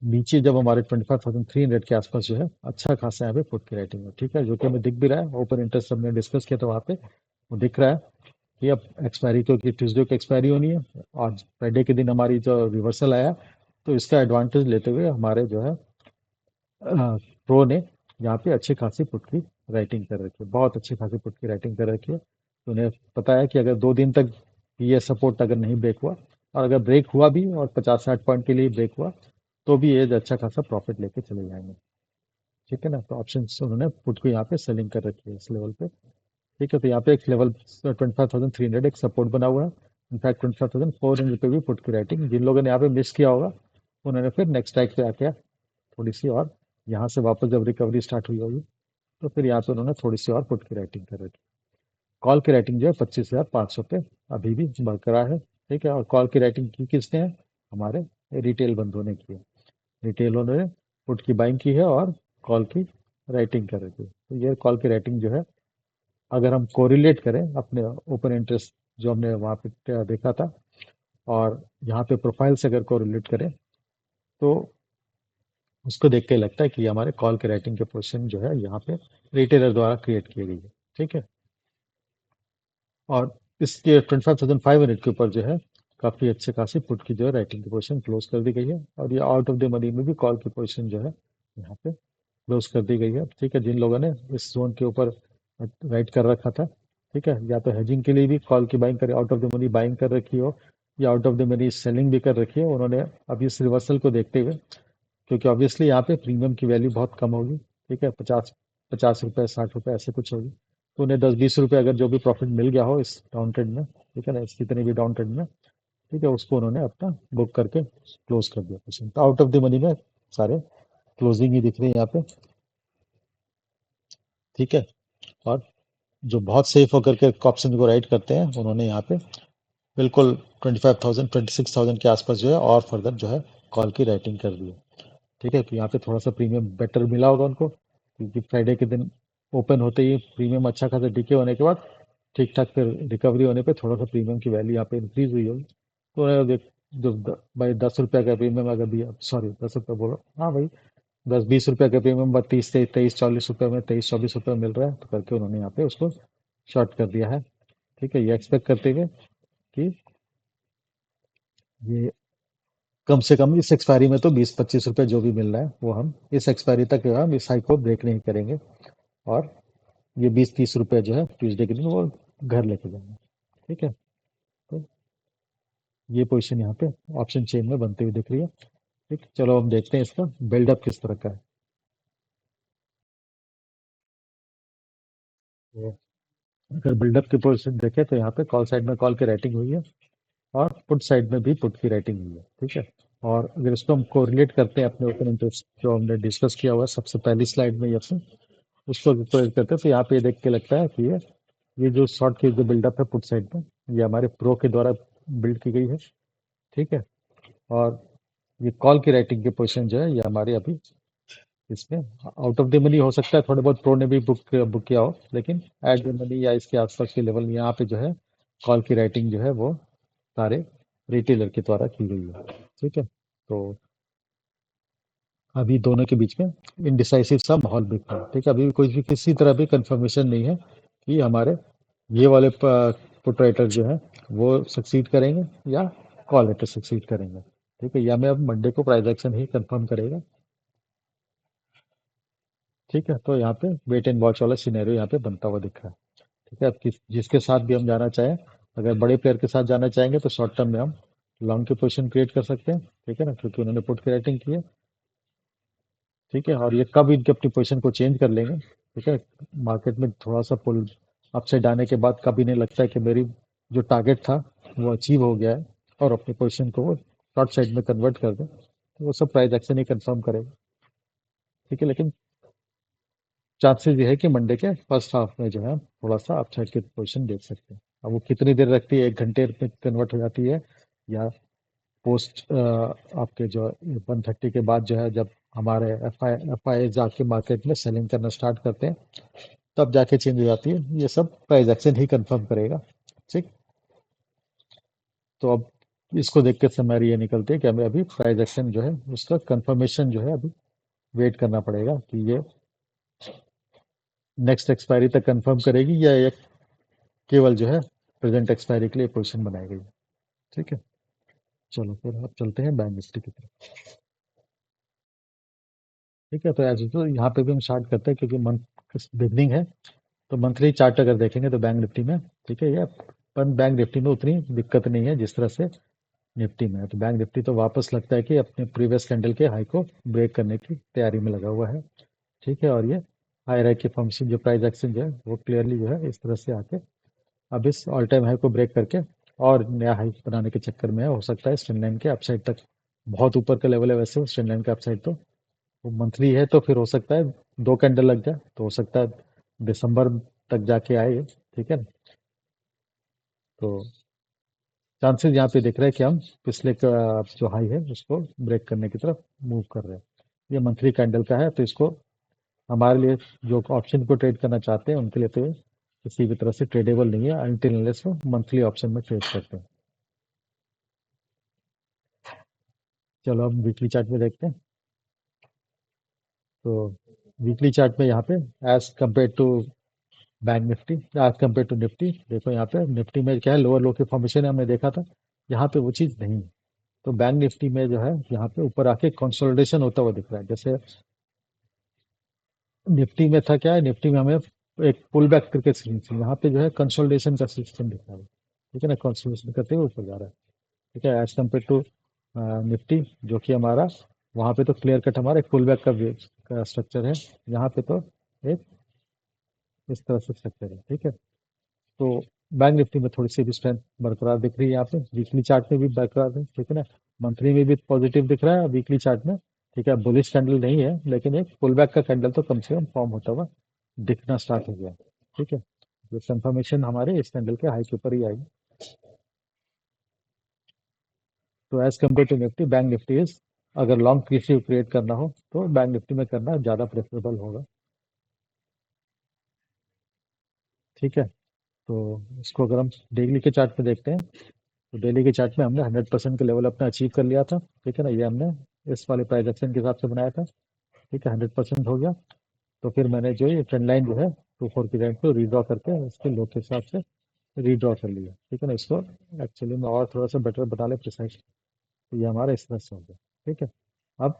[SPEAKER 1] नीचे जब हमारे 25,300 के आसपास जो है अच्छा खासा यहाँ पे पुट की राइटिंग है। ठीक है, जो कि हमें दिख भी रहा है, ओपन इंटरेस्ट हमने डिस्कस किया था वहाँ पे, वो दिख रहा है कि अब एक्सपायरी तो कि ट्यूजडे की एक्सपायरी होनी है, और फ्राइडे के दिन हमारी जो रिवर्सल आया तो इसका एडवांटेज लेते हुए हमारे जो है प्रो ने यहाँ पे अच्छी खासी पुट की राइटिंग कर रखी है, बहुत अच्छी खासी पुट की राइटिंग कर रखी है। तो उन्हें पता है कि अगर 2 दिन तक ये सपोर्ट अगर नहीं ब्रेक हुआ, और अगर ब्रेक हुआ भी और 50-60 पॉइंट के लिए ब्रेक हुआ तो भी ये अच्छा खासा प्रॉफिट लेके चले जाएंगे। ठीक है ना, तो ऑप्शन उन्होंने पुट को यहाँ पे सेलिंग कर रखी है इस लेवल पे। ठीक है, तो यहाँ पे एक लेवल 25,300 एक सपोर्ट बना हुआ है, इनफैक्ट 25,400 पे भी पुट की राइटिंग, जिन लोगों ने यहाँ पे मिस किया होगा उन्होंने फिर नेक्स्ट स्ट्राइक पे आके थोड़ी सी और यहाँ से वापस जब रिकवरी स्टार्ट हुई होगी तो फिर यहाँ पे उन्होंने थोड़ी सी और पुट की राइटिंग कर रखी। कॉल की राइटिंग जो है 25,500 पे अभी भी बरकरार है। ठीक है, और कॉल की राइटिंग की किसने है? हमारे रिटेल बंधुओं ने की है। रिटेल ने पुट की बाइंग की है और कॉल की राइटिंग कर रखी है। तो ये कॉल की राइटिंग जो है, अगर हम कोरिलेट करें अपने ओपन इंटरेस्ट जो हमने वहाँ पे देखा था और यहाँ पे प्रोफाइल से अगर कोरिलेट करें, तो उसको देख के लगता है कि हमारे कॉल के राइटिंग के पोजीशन जो है यहाँ पे रिटेलर द्वारा क्रिएट की गई है। ठीक है, और इसके 25,500 के ऊपर जो है काफ़ी अच्छे खासी पुट की जो है राइटिंग की पोजीशन क्लोज कर दी गई है, और ये आउट ऑफ द मनी में भी कॉल की पोजीशन जो है यहाँ पे क्लोज कर दी गई है। ठीक है, जिन लोगों ने इस जोन के ऊपर राइट कर रखा था, ठीक है, या तो हेजिंग के लिए भी कॉल की बाइंग कर, out of the money buying कर रखी हो, या out of the money selling भी कर रखी है उन्होंने, अब इस रिवर्सल को देखते हुए, क्योंकि ऑब्वियसली यहाँ पे प्रीमियम की वैल्यू बहुत कम होगी। ठीक है, 50 50 रुपए 60 रुपए ऐसे कुछ होगी, तो उन्हें 10 20 रुपए अगर जो भी प्रॉफिट मिल गया हो इस डाउन ट्रेड में, ठीक है ना, इस कितने भी डाउन ट्रेड में, ठीक है, उसको उन्होंने अपना बुक करके क्लोज कर दिया पोजीशन। तो आउट ऑफ द मनी में सारे क्लोजिंग ही दिख रही है यहाँ पे। ठीक है, और जो बहुत सेफ होकर के ऑप्शन को राइट करते हैं उन्होंने यहाँ पे बिल्कुल 25,000 26,000 के आसपास जो है और फर्दर जो है कॉल की राइटिंग कर दी है। ठीक है, तो यहाँ पे थोड़ा सा प्रीमियम बेटर मिला होगा उनको, क्योंकि फ्राइडे के दिन ओपन होते ही प्रीमियम अच्छा खासा डिके होने के बाद ठीक ठाक फिर रिकवरी होने पे थोड़ा सा प्रीमियम की वैल्यू यहाँ पे इंक्रीज हुई होगी। तो जो भाई 10 रुपये का प्रीमियम अगर भी, सॉरी 10 रुपये बोलो, हाँ भाई 10 20 रुपये का प्रीमियम 30 23 40 रुपये में, 23 24 रुपये में मिल रहा है, तो करके उन्होंने यहाँ पे उसको शॉर्ट कर दिया है। ठीक है, ये एक्सपेक्ट करते हुए कि ये कम से कम इस एक्सपायरी में तो 20 25 रुपये जो भी मिल रहा है वो हम इस एक्सपायरी तक जो है हम इस हाई को ब्रेक नहीं करेंगे, और ये 20 30 रुपये जो है ट्यूसडे के दिन वो घर लेके जाएंगे। ठीक है, तो ये पोजीशन यहाँ पे ऑप्शन चेन में बनते हुए दिख रही है। ठीक, चलो हम देखते हैं इसका बिल्डअप किस तरह का है। तो अगर बिल्डअप की पोजीशन देखें तो यहाँ पे कॉल साइड में कॉल की राइटिंग हुई है और पुट साइड में भी पुट की राइटिंग हुई है। ठीक है, और अगर इसको हम कोरिलेट करते हैं अपने ओपन इंटरेस्ट जो हमने डिस्कस किया हुआ है सबसे पहली स्लाइड में, या फिर उसको कोरिलेट करते हैं, तो यहाँ पे देख के लगता है कि ये जो शॉर्ट की जो बिल्डअप है पुट साइड में, ये हमारे प्रो के द्वारा बिल्ड की गई है। ठीक है, और ये कॉल की राइटिंग की पोजीशन जो है ये हमारी अभी इसमें आउट ऑफ द मनी हो सकता है, थोड़े बहुत प्रो ने भी बुक किया हो, लेकिन एट द मनी या इसके आसपास के लेवल यहाँ पे जो है कॉल की राइटिंग जो है वो सारे रिटेलर के द्वारा की गई है। ठीक है, तो अभी दोनों के बीच में इनडिसाइसिव सा माहौल दिख रहा है। ठीक है, अभी कोई भी किसी तरह भी कंफर्मेशन नहीं है कि हमारे ये वाले पुट राइटर जो है वो सक्सीड करेंगे या कॉल राइटर सक्सीड करेंगे। ठीक है, या मैं अब मंडे को प्राइस एक्शन ही कंफर्म करेगा। ठीक है, तो यहाँ पे वेट एंड वॉच वाला सिनेरियो यहाँ पे बनता हुआ दिख रहा है। ठीक है, अब जिसके साथ भी हम जाना चाहें, अगर बड़े प्लेयर के साथ जाना चाहेंगे तो शॉर्ट टर्म में हम लॉन्ग की पोजीशन क्रिएट कर सकते हैं। ठीक है ना, क्योंकि उन्होंने पुट की राइटिंग की है। ठीक है, और ये कब इनकी अपनी पोजीशन को चेंज कर लेंगे, ठीक है, मार्केट में थोड़ा सा पुल अपसाइड आने के बाद कभी नहीं लगता है कि मेरी जो टारगेट था वो अचीव हो गया है, और अपनी पोजीशन को वो शॉर्ट साइड में कन्वर्ट कर दें, तो वो सब प्राइस एक्शन ही कंफर्म करेगा। ठीक है, लेकिन चांसेस ये है कि मंडे के फर्स्ट हाफ में जो है थोड़ा सा अपसाइड की पोजीशन देख सकते हैं। अब वो कितनी देर रखती है, 1 घंटे में कन्वर्ट हो जाती है, या पोस्ट आपके जो 1:30 के बाद जो है जब हमारे एफ आई जाके मार्केट में सेलिंग करना स्टार्ट करते हैं तब जाके चेंज हो जाती है, ये सब प्राइस एक्शन ही कंफर्म करेगा। ठीक, तो अब इसको देख के समझ ये निकलती है कि हमें अभी प्राइस एक्शन जो है उसका कंफर्मेशन जो है अभी वेट करना पड़ेगा कि ये नेक्स्ट एक्सपायरी तक कंफर्म करेगी या ये केवल जो है प्रेजेंट एक्सपायरी के लिए पोजीशन बनाई गई है। ठीक है, चलो फिर अब चलते हैं बैंक निफ्टी की तरफ। ठीक है, तो एज यूजुअल यहाँ पे भी हम स्टार्ट करते हैं क्योंकि मंथ बिगनिंग है, तो मंथली चार्ट अगर देखेंगे तो बैंक निफ्टी में, ठीक है, ये पर बैंक निफ्टी में उतनी दिक्कत नहीं है जिस तरह से निफ्टी में है। तो बैंक निफ्टी तो वापस लगता है कि अपने प्रीवियस कैंडल के हाई को ब्रेक करने की तैयारी में लगा हुआ है। ठीक है, और ये हाई राइट की फंक्शन जो प्राइस एक्शन जो है वो क्लियरली जो है इस तरह से आके अब इस ऑल टाइम हाई को ब्रेक करके और नया हाई बनाने के चक्कर में है, हो सकता है स्ट्रेंड लाइन के अपसाइड तक, बहुत ऊपर का लेवल है वैसे स्ट्रेंड लाइन का अपसाइड तो वो मंथली है तो फिर हो सकता है 2 कैंडल लग जाए, तो हो सकता है दिसंबर तक जाके आए ये। ठीक है ना? तो चांसेस यहाँ पे दिख रहा है कि हम पिछले का जो हाई है उसको ब्रेक करने की तरफ मूव कर रहे हैं। ये मंथली कैंडल का है, तो इसको हमारे लिए, जो ऑप्शन को ट्रेड करना चाहते हैं उनके लिए तो ये किसी भी तरह से ट्रेडेबल नहीं है अनटिल अनलेस वो मंथली ऑप्शन में ट्रेड करते हैं। चलो हम वीकली चार्ट में देखते हैं। तो वीकली चार्ट में यहाँ पे as compare to bank Nifty, as compare to Nifty, देखो यहाँ पे निफ्टी में क्या है, लोअर लो की फॉर्मेशन हमने देखा था, यहाँ पे वो चीज़ नहीं है। तो बैंक निफ्टी में जो है यहाँ पे ऊपर आके कंसोलिडेशन होता हुआ दिख रहा है। जैसे निफ्टी में था, क्या है, निफ्टी में हमें एक पुल बैक करके सिस्टम, यहाँ पे जो है कंसोलिडेशन का सिस्टम दिख रहा है। ठीक है ना? कंसोलिडेशन करते हुए ऊपर जा रहा है। ठीक है, एज कम्पेयर टू निफ्टी, जो कि हमारा वहाँ पे तो क्लियर कट हमारा एक पुल बैक का स्ट्रक्चर है। यहाँ पे तो एक इस तरह से स्ट्रक्चर है। ठीक है, तो बैंक निफ्टी में थोड़ी सी भी स्ट्रेंथ बरकरार दिख रही है यहाँ पे, वीकली चार्ट में भी बरकरार है। ठीक है ना? मंथली में भी पॉजिटिव दिख रहा है वीकली चार्ट में। ठीक है, बुलिश कैंडल नहीं है, लेकिन एक पुल बैक का कैंडल तो कम से कम फॉर्म होता हुआ दिखना स्टार्ट हो गया। ठीक है, ये कंफर्मेशन हमारे इस कैंडल के हाई के ऊपर ही आएगी। तो as compare to Nifty, bank Nifty is, अगर लॉन्ग किसी क्रिएट करना हो तो बैंक निफ्टी में करना ज़्यादा प्रेफरेबल होगा। ठीक है, तो इसको अगर हम डेली के चार्ट में देखते हैं, तो डेली के चार्ट में हमने 100% का लेवल अपना अचीव कर लिया था। ठीक है ना? ये हमने इस वाले प्राइस एक्शन के हिसाब से बनाया था। ठीक है, 100% हो गया। तो फिर मैंने जो ये ट्रेंड लाइन जो है 24 की रेंज को रीड्रॉ करके उसके लो के हिसाब से रीड्रॉ कर लिया। ठीक है ना? इसको एक्चुअली में और थोड़ा सा बेटर बता ले प्रिसाइज, तो ये हमारा इस तरह से हो गया। ठीक है, अब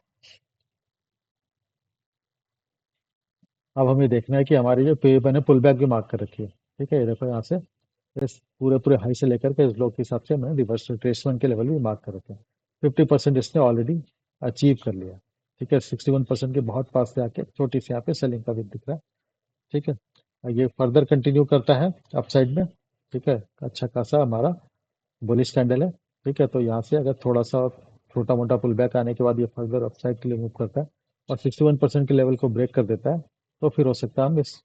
[SPEAKER 1] अब हमें देखना है कि हमारी जो पे मैंने पुल बैक भी मार्क कर रखी है। ठीक है, ये देखो यहाँ से इस पूरे पूरे हाई से लेकर के इस लो के हिसाब से मैंने रिवर्स रिट्रेसमेंट के लेवल भी मार्क कर रखे हैं। 50% इसने ऑलरेडी अचीव कर लिया। ठीक है, 61% के बहुत पास से आके छोटी सी यहाँ पे सेलिंग का भी दिख रहा है। ठीक है, और ये फर्दर कंटिन्यू करता है अपसाइड में। ठीक है, अच्छा खासा हमारा बुलिश कैंडल है। ठीक है, तो यहाँ से अगर थोड़ा सा छोटा मोटा पुल बैक आने के बाद ये फर्दर अपसाइड के लिए मूव करता है और 61% के लेवल को ब्रेक कर देता है, तो फिर हो सकता है हम इस,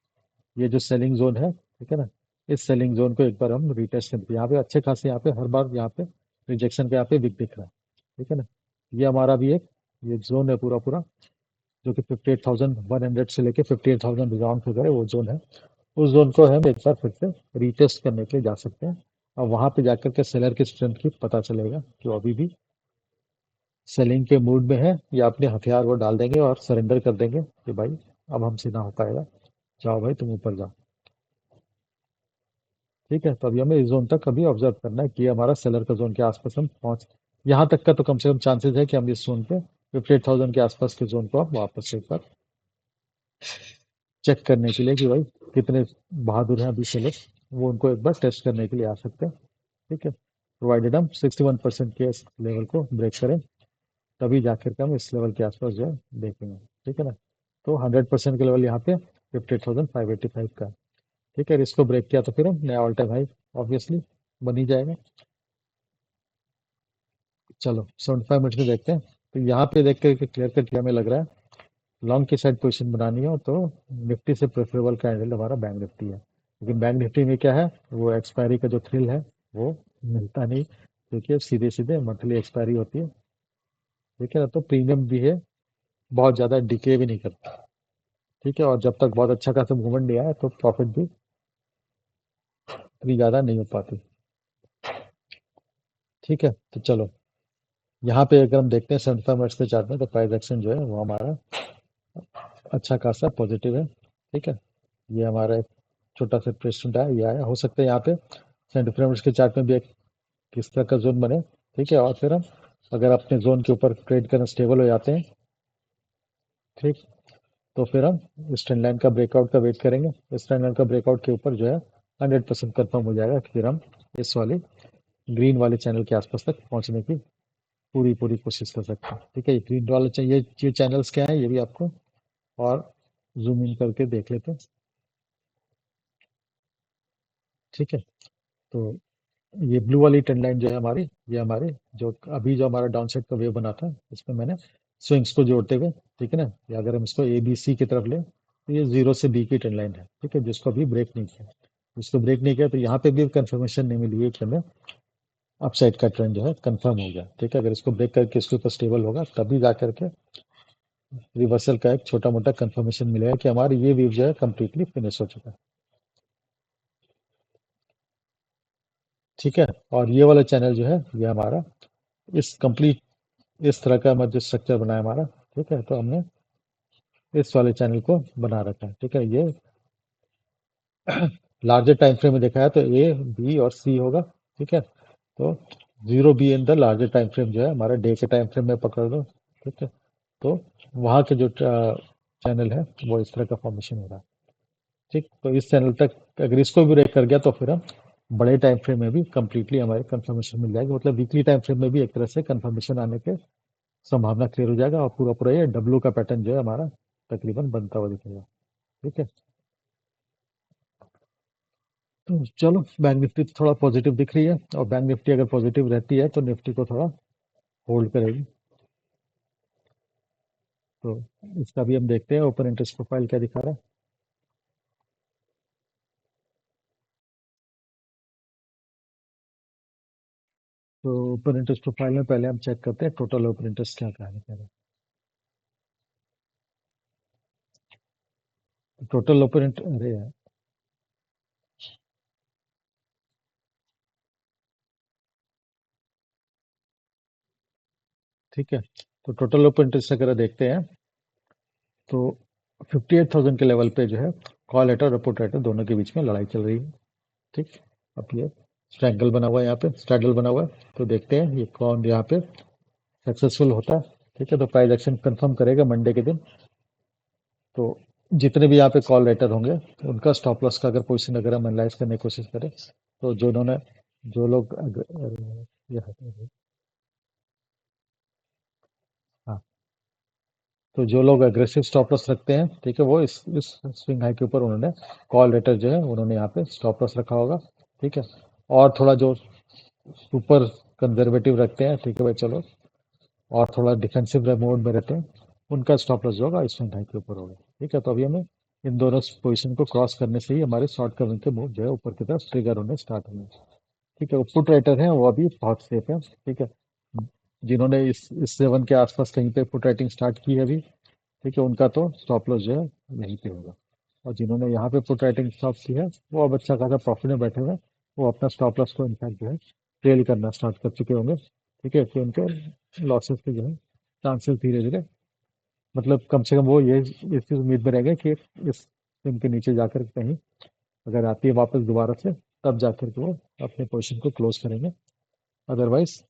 [SPEAKER 1] ये जो सेलिंग जोन है, ठीक है ना, इस सेलिंग जोन को एक बार हम रिटेस्ट करते हैं। यहाँ पे अच्छे खासे, यहाँ पे हर बार यहाँ पे रिजेक्शन का यहाँ पे बिग दिख रहा है। ठीक है ना? ये हमारा भी एक, ये जोन है पूरा पूरा, जो कि 58,100 से लेके 58,000 राउंड फिगर है, वो जोन है। उस जोन को हम एक बार फिर से रीटेस्ट करने के लिए जा सकते हैं, और वहां पे जाकर के सेलर की स्ट्रेंथ की पता चलेगा कि वो अभी भी सेलिंग के मूड में है या अपने हथियार वो डाल देंगे और सरेंडर कर देंगे कि भाई अब हमसे ना हो पाएगा, जाओ भाई तुम ऊपर जाओ। ठीक है, तो अभी हमें इस जोन तक अभी ऑब्जर्व करना है कि हमारा सेलर का जोन के आसपास हम पहुंच, यहाँ तक का तो कम से कम चांसेस है कि हम इस जोन पे 58,000 के आसपास के जोन को हम वापस से एक बार चेक करने के लिए कि भाई कितने बहादुर हैं अभी सेलर, वो उनको एक बार टेस्ट करने के लिए आ सकते हैं। ठीक है, प्रोवाइडेड हम 61% के इस लेवल को ब्रेक करें, तभी जाकर के हम इस लेवल के आसपास जो है देखेंगे। ठीक है ना? तो 100% के लेवल यहाँ पे 58,585 का है। ठीक है, इसको ब्रेक किया तो फिर हम नया ऑल टाइम हाई ऑब्वियसली बन ही जाएगा। चलो 75 मिनट में देखते हैं। तो यहाँ पे देख करके क्लियर कट हमें लग रहा है लॉन्ग की साइड पोजीशन बनानी हो तो निफ्टी से प्रेफरेबल कैंडिडेट हमारा बैंक निफ्टी है। लेकिन बैंक निफ्टी में क्या है, वो एक्सपायरी का जो थ्रिल है वो मिलता नहीं, क्योंकि सीधे सीधे मंथली एक्सपायरी होती है। ठीक है ना? तो प्रीमियम भी है, बहुत ज़्यादा डिके भी नहीं करता। ठीक है, और जब तक बहुत अच्छा खासा मूवमेंट नहीं आया तो प्रॉफिट भी इतनी ज़्यादा नहीं हो पाती। ठीक है, तो चलो यहाँ पे अगर हम देखते हैं 75 मिनट्स के चार्ट में, तो प्राइस एक्शन जो है वो हमारा अच्छा खासा पॉजिटिव है। ठीक है, ये हमारा एक छोटा सा प्रेसिडेंट है, ये आया, हो सकता है यहाँ पे 75 मिनट्स के चार्ट में भी एक किस तरह का जोन बने। ठीक है, और फिर हम अगर अपने जोन के ऊपर ट्रेड करना स्टेबल हो जाते हैं, ठीक, तो फिर हम इस ट्रेंड लाइन का ब्रेकआउट का वेट करेंगे। इस ट्रेंड लाइन का ब्रेकआउट के ऊपर जो है 100% कंफर्म हो जाएगा कि फिर हम इस वाले ग्रीन वाले चैनल के आसपास तक पहुंचने की पूरी पूरी कोशिश कर सकते हैं। ठीक है, ये ग्रीन वाले चाहिए, ये चैनल्स क्या है ये भी आपको और जूम इन करके देख लेते हैं। ठीक है, तो ये ब्लू वाली ट्रेंड लाइन जो है हमारी, ये हमारे जो अभी जो हमारा डाउन साइड का वेव बना था, इसमें मैंने स्विंग्स को जोड़ते हुए ठीक है ना। या अगर हम इसको ए बी सी की तरफ लें तो ये जीरो से बी की ट्रेंड लाइन है, ठीक है, जिसको अभी ब्रेक नहीं किया। इसको ब्रेक नहीं किया तो यहाँ पे भी कंफर्मेशन नहीं मिली है कि हमें अपसाइड का ट्रेंड जो है कंफर्म हो गया, ठीक है। अगर इसको ब्रेक करके इसके ऊपर स्टेबल होगा तभी जा करके रिवर्सल का एक छोटा मोटा कंफर्मेशन मिलेगा कि हमारी ये वेव जो है कंप्लीटली फिनिश हो चुका है, ठीक है। और ये वाला चैनल जो है ये हमारा इस कंप्लीट इस तरह का हमारा जो स्ट्रक्चर बना है हमारा, ठीक है। तो हमने इस वाले चैनल को बना रखा है, ठीक है। ये लार्जर टाइम फ्रेम में देखा है तो ए बी और सी होगा, ठीक है। तो zero be in the larger time frame जो है हमारा डे के टाइम फ्रेम में पकड़ लो, ठीक है। तो वहाँ के जो चैनल है वो इस तरह का फॉर्मेशन हो रहा है, ठीक। तो इस चैनल तक अगर इसको भी ब्रेक कर गया तो फिर हम बड़े टाइम फ्रेम में भी कंप्लीटली हमारे कंफर्मेशन मिल जाएगी, मतलब वीकली टाइम फ्रेम में भी एक तरह से कंफर्मेशन आने के संभावना क्लियर हो जाएगा और पूरा पूरा ये डब्लू का पैटर्न जो है हमारा तकरीबन बनता हुआ दिखेगा, ठीक है। तो चलो बैंक निफ्टी तो थोड़ा पॉजिटिव दिख रही है, और बैंक निफ्टी अगर पॉजिटिव रहती है तो निफ्टी को थोड़ा होल्ड करेगी। तो इसका भी हम देखते हैं ओपन इंटरेस्ट प्रोफाइल क्या दिखा रहा है। तो ओपन इंटरेस्ट प्रोफाइल में पहले हम चेक करते हैं टोटल ओपन इंटरेस्ट क्या कहानी कर रहा है। टोटल ओपन इंटरेस्ट, अरे यार, ठीक है। तो टोटल ओपन इंटरेस्ट अगर देखते हैं तो 58,000 के लेवल पे जो है कॉल लेटर और रिपोर्ट राइटर दोनों के बीच में लड़ाई चल रही है, ठीक। अब ये स्ट्रैंगल बना हुआ है, यहाँ पे स्ट्रैडल बना हुआ है, तो देखते हैं ये कौन यहाँ पे सक्सेसफुल होता है, ठीक है। तो प्राइस एक्शन कंफर्म करेगा मंडे के दिन। तो जितने भी यहाँ पे कॉल राइटर होंगे उनका स्टॉप लॉस का अगर पोजीशन अगर हम एनालाइज करने की कोशिश करें तो जो उन्होंने जो लोग ये हाँ, तो जो लोग एग्रेसिव स्टॉप लॉस रखते हैं, ठीक है, वो इस स्विंग हाई के ऊपर उन्होंने कॉल रेटर जो है उन्होंने यहाँ पे स्टॉप लॉस रखा होगा, ठीक है। और थोड़ा जो सुपर कंजर्वेटिव रखते हैं, ठीक है भाई चलो, और थोड़ा डिफेंसिव मोड में रहते हैं, उनका स्टॉप लॉस जो होगा इस स्विंग हाई के ऊपर होगा, ठीक है। तो अभी हमें इन दोनों पोजीशन को क्रॉस करने से ही हमारे शॉर्ट कवरिंग के मूव जो है ऊपर की तरफ ट्रिगर होने स्टार्ट होंगे, ठीक है। पुट राइटर हैं वो अभी बहुत सेफ है, ठीक है। जिन्होंने इस सेवन के आसपास कहीं पे पुट राइटिंग स्टार्ट की है अभी, ठीक है, उनका तो स्टॉप लॉस जो है यहीं पे होगा। और जिन्होंने यहाँ पे पुट राइटिंग स्टॉप की है वो अब अच्छा खासा प्रॉफिट में बैठे हुए हैं, वो अपना स्टॉप लॉस को इनफैक्ट जो है ट्रेल करना स्टार्ट कर चुके होंगे, ठीक है। कि उनके लॉसेस के जो है चांसेस धीरे धीरे, मतलब कम से कम वो ये इस चीज़ उम्मीद में रहेंगे कि इस इनके नीचे जाकर कहीं अगर आती है वापस दोबारा से तब जाकर के वो अपने पोजीशन को क्लोज करेंगे, अदरवाइज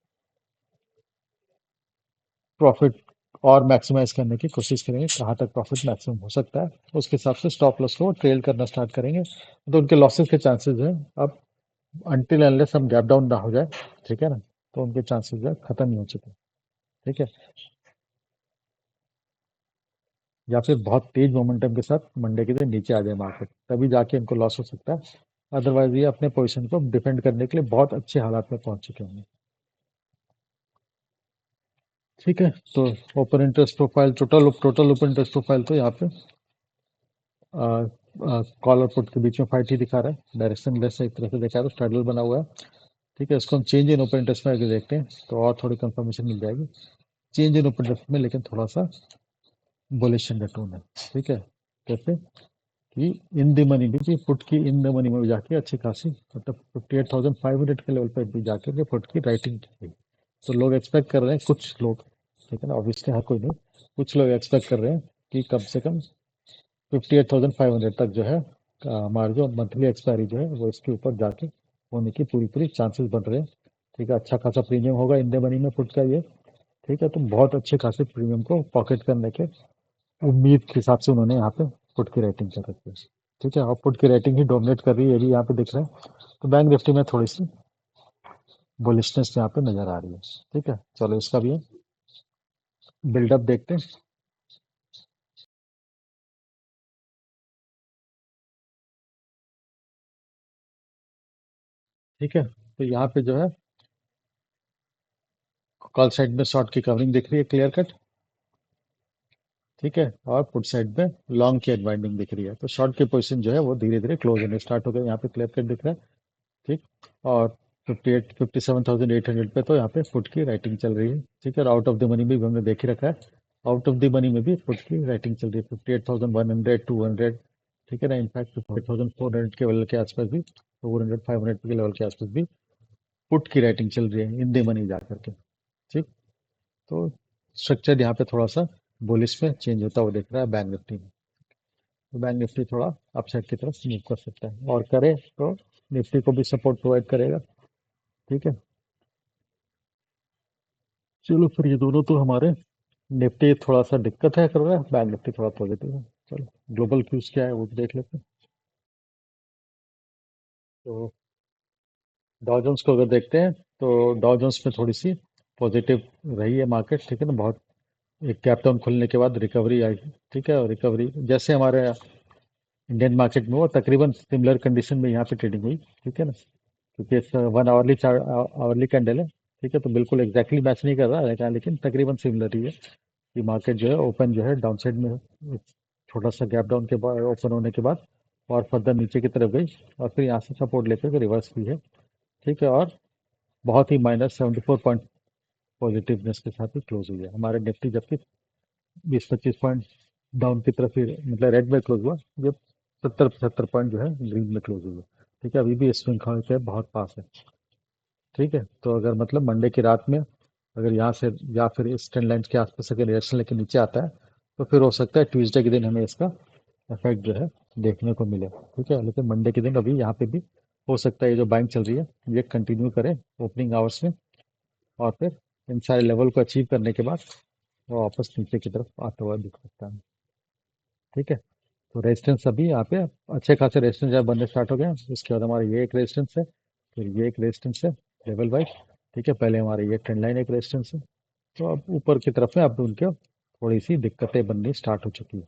[SPEAKER 1] प्रॉफिट और मैक्सिमाइज करने की कोशिश करेंगे, कहाँ तक प्रॉफिट मैक्सिमम हो सकता है उसके हिसाब से स्टॉप लॉस को ट्रेल करना स्टार्ट करेंगे। तो उनके लॉसेस के चांसेस है अब अनटिल अनलेस हम गैप डाउन ना हो जाए, ठीक है ना, तो उनके चांसेस जो है खत्म ही हो चुके हैं, ठीक है। या फिर बहुत तेज मोमेंटम के साथ मंडे के दिन नीचे आ जाए मार्केट तभी जाके इनको लॉस हो सकता है, अदरवाइज ये अपने पोजीशन को डिफेंड करने के लिए बहुत अच्छे हालात में पहुंच चुके होंगे, ठीक है। तो open interest profile total open interest profile तो यहाँ पे कॉल और पुट के बीच में फाइट ही दिखा रहा है, डायरेक्शन लेस एक तरह से देखा है तो स्ट्रैडल बना हुआ है, ठीक है। इसको हम चेंज इन ओपन इंटरेस्ट में अगर देखते हैं तो और थोड़ी कंफर्मेशन मिल जाएगी चेंज इन ओपन इंटरेस्ट में, लेकिन थोड़ा सा बुलिश टोन है, ठीक है। कैसे कि इन द मनी भी पुट की इन द मनी में भी जाके अच्छी खासी मतलब 58,500 के लेवल पर भी जाके के पुट की राइटिंग की गई। तो लोग एक्सपेक्ट कर रहे हैं कुछ लोग, ठीक है ना, ऑब्वियसली हर कोई नहीं, कुछ लोग एक्सपेक्ट कर रहे हैं कि कम से कम 58,500 तक जो है हमारी जो मंथली एक्सपायरी जो है वो इसके ऊपर जाके होने की पूरी पूरी चांसेस बन रहे हैं, ठीक है। अच्छा खासा प्रीमियम होगा इंडिया मनी में पुट का ये, ठीक है। तो बहुत अच्छे खासे प्रीमियम को पॉकेट करने के उम्मीद के हिसाब से उन्होंने यहाँ पे पुट की रेटिंग कर रखी है, ठीक है। और पुट की रेटिंग ही डोमिनेट कर रही है ये भी यहाँ पे दिख रहा है। तो बैंक निफ्टी में थोड़ी सी बुलिशनेस यहाँ पे नजर आ रही है, ठीक है। चलो इसका भी बिल्डअप देखते हैं, ठीक है। तो यहाँ पे जो है कॉल साइड में शॉर्ट की कवरिंग दिख रही है क्लियर कट, ठीक है, और पुट साइड पे लॉन्ग की अनवाइंडिंग दिख रही है, तो शॉर्ट की पोजीशन जो है वो धीरे धीरे क्लोज होने स्टार्ट हो गए, यहाँ पे क्लियर कट दिख रहा है। ठीक। और 57,800 पे तो यहाँ पे फुट की राइटिंग चल रही है। ठीक है, और आउट ऑफ द मनी भी हमने देख ही रखा है, आउट ऑफ द मनी में भी फुट की राइटिंग चल रही है 58,100 200। ठीक है ना, इनफैक्ट 58,400 के लेवल के आसपास भी, 400 500 के लेवल के आसपास भी पुट की राइटिंग चल रही है इन द मनी जा करके। ठीक। तो स्ट्रक्चर यहाँ पे थोड़ा सा बुलिश में चेंज होता हुआ दिख रहा है बैंक निफ्टी में। तो बैंक निफ्टी थोड़ा अपसाइड की तरफ मूव कर सकता है, और करे तो निफ्टी को भी सपोर्ट प्रोवाइड करेगा। ठीक है, चलो फिर ये दोनों तो हमारे, निफ्टी थोड़ा सा दिक्कत है कर रहा है, बैंक निफ्टी थोड़ा पॉजिटिव है। चलो ग्लोबल क्यूज क्या है वो भी देख लेते हैं। तो डॉ जोन्स को अगर देखते हैं तो डॉ जोन्स में थोड़ी सी पॉजिटिव रही है मार्केट। ठीक है ना, बहुत एक गैप डाउन खुलने के बाद रिकवरी आई। ठीक है, और रिकवरी जैसे हमारे इंडियन मार्केट में वो तकरीबन सिमिलर कंडीशन में यहाँ पे ट्रेडिंग हुई। ठीक है ना, क्योंकि इस 1 आवरली आवरली कैंडल है। ठीक है, तो बिल्कुल एग्जैक्टली मैच नहीं कर रहा है, लेकिन तकरीबन सिमिलर ही है कि मार्केट जो है ओपन जो है डाउन साइड में है। एक छोटा सा गैप डाउन के बाद ओपन होने के बाद और फर्दर नीचे की तरफ गई, और फिर यहाँ से सपोर्ट लेकर के रिवर्स की है। ठीक है, और बहुत ही -74 पॉइंट पॉजिटिवनेस के साथ ही क्लोज हुई है हमारे निफ्टी, जबकि 20-25 पॉइंट डाउन की तरफ ही, मतलब रेड में क्लोज हुआ, जब 70-75 पॉइंट जो है ग्रीन में क्लोज हुआ। ठीक है, अभी भी स्विंग के बहुत पास है। ठीक है, तो अगर मतलब मंडे की रात में अगर यहाँ से या फिर इस ट्रेंड लाइन के आसपास अगर रिएक्शन लेके नीचे आता है, तो फिर हो सकता है ट्यूसडे के दिन हमें इसका इफेक्ट जो है देखने को मिले। ठीक है, लेकिन मंडे के दिन अभी यहाँ पे भी हो सकता है ये जो बाइंग चल रही है ये कंटिन्यू करे ओपनिंग आवर्स में, और फिर इन सारे लेवल को अचीव करने के बाद वो वापस नीचे की तरफ आता हुआ दिख सकता है। ठीक है, तो रेजिस्टेंस अभी यहाँ पे अच्छे खासे रेजिस्टेंस जब बनने स्टार्ट हो गए हैं, उसके बाद हमारे ये एक रेजिस्टेंस है, फिर ये एक रेजिस्टेंस है लेवल वाइज। ठीक है, पहले हमारे ये ट्रेंड लाइन एक रेजिस्टेंस है। तो अब ऊपर की तरफ में अब उनके थोड़ी सी दिक्कतें बननी स्टार्ट हो चुकी है।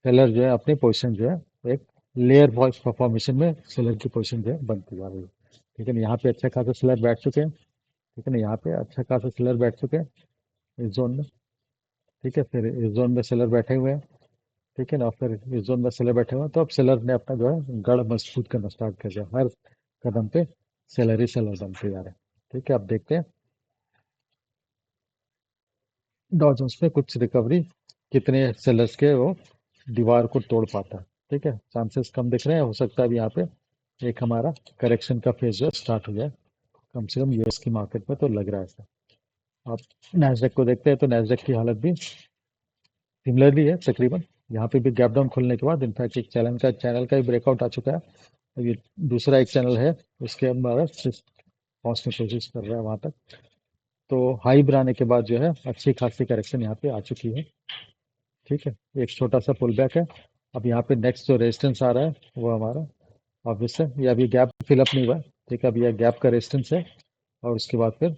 [SPEAKER 1] सेलर जो है अपनी पोजीशन जो है एक लेयर वॉइस फॉर्मेशन में सेलर की पोजीशन जो है बनती जा रही है। ठीक है ना, यहाँ पे अच्छे खासे सेलर बैठ चुके हैं। ठीक है ना, यहाँ पे अच्छा खासा सेलर बैठ चुके हैं इस जोन में। ठीक है, फिर इस जोन में सेलर बैठे हुए हैं। ठीक है ना, फिर इस जोन में सेलर बैठे हुए हैं, तो अब सेलर ने अपना जो है गढ़ मजबूत करना स्टार्ट कर दिया, हर कदम पे सेलर ही सेलर बनते जा रहे हैं। ठीक है, अब देखते हैं डॉ जोन्स में कुछ रिकवरी कितने सेलर्स के वो दीवार को तोड़ पाता है। ठीक है, चांसेस कम दिख रहे हैं, हो सकता है अभी यहाँ पे एक हमारा करेक्शन का फेज जो है स्टार्ट हो जाए, कम से कम यूएस की मार्केट में तो लग रहा है ऐसा। आप नैस्डैक को देखते हैं तो नैस्डैक की हालत भी सिमिलरली है तकरीबन। यहाँ पे भी गैप डाउन खुलने के बाद इनफैक्ट एक चैनल का भी ब्रेकआउट आ चुका है। अब ये दूसरा एक चैनल है, उसके हमारा पहुंचने की कोशिश कर रहा है वहां तक। तो हाई बनाने के बाद जो है अच्छी खासी करेक्शन यहाँ पे आ चुकी है। ठीक है, एक छोटा सा पुल बैक है। अब यहाँ पे नेक्स्ट जो रेजिस्टेंस आ रहा है वो हमारा ऑब्वियस है, ये अभी गैप फिलअप नहीं हुआ है। ठीक है, अभी यह गैप का रेजिस्टेंस है, और उसके बाद फिर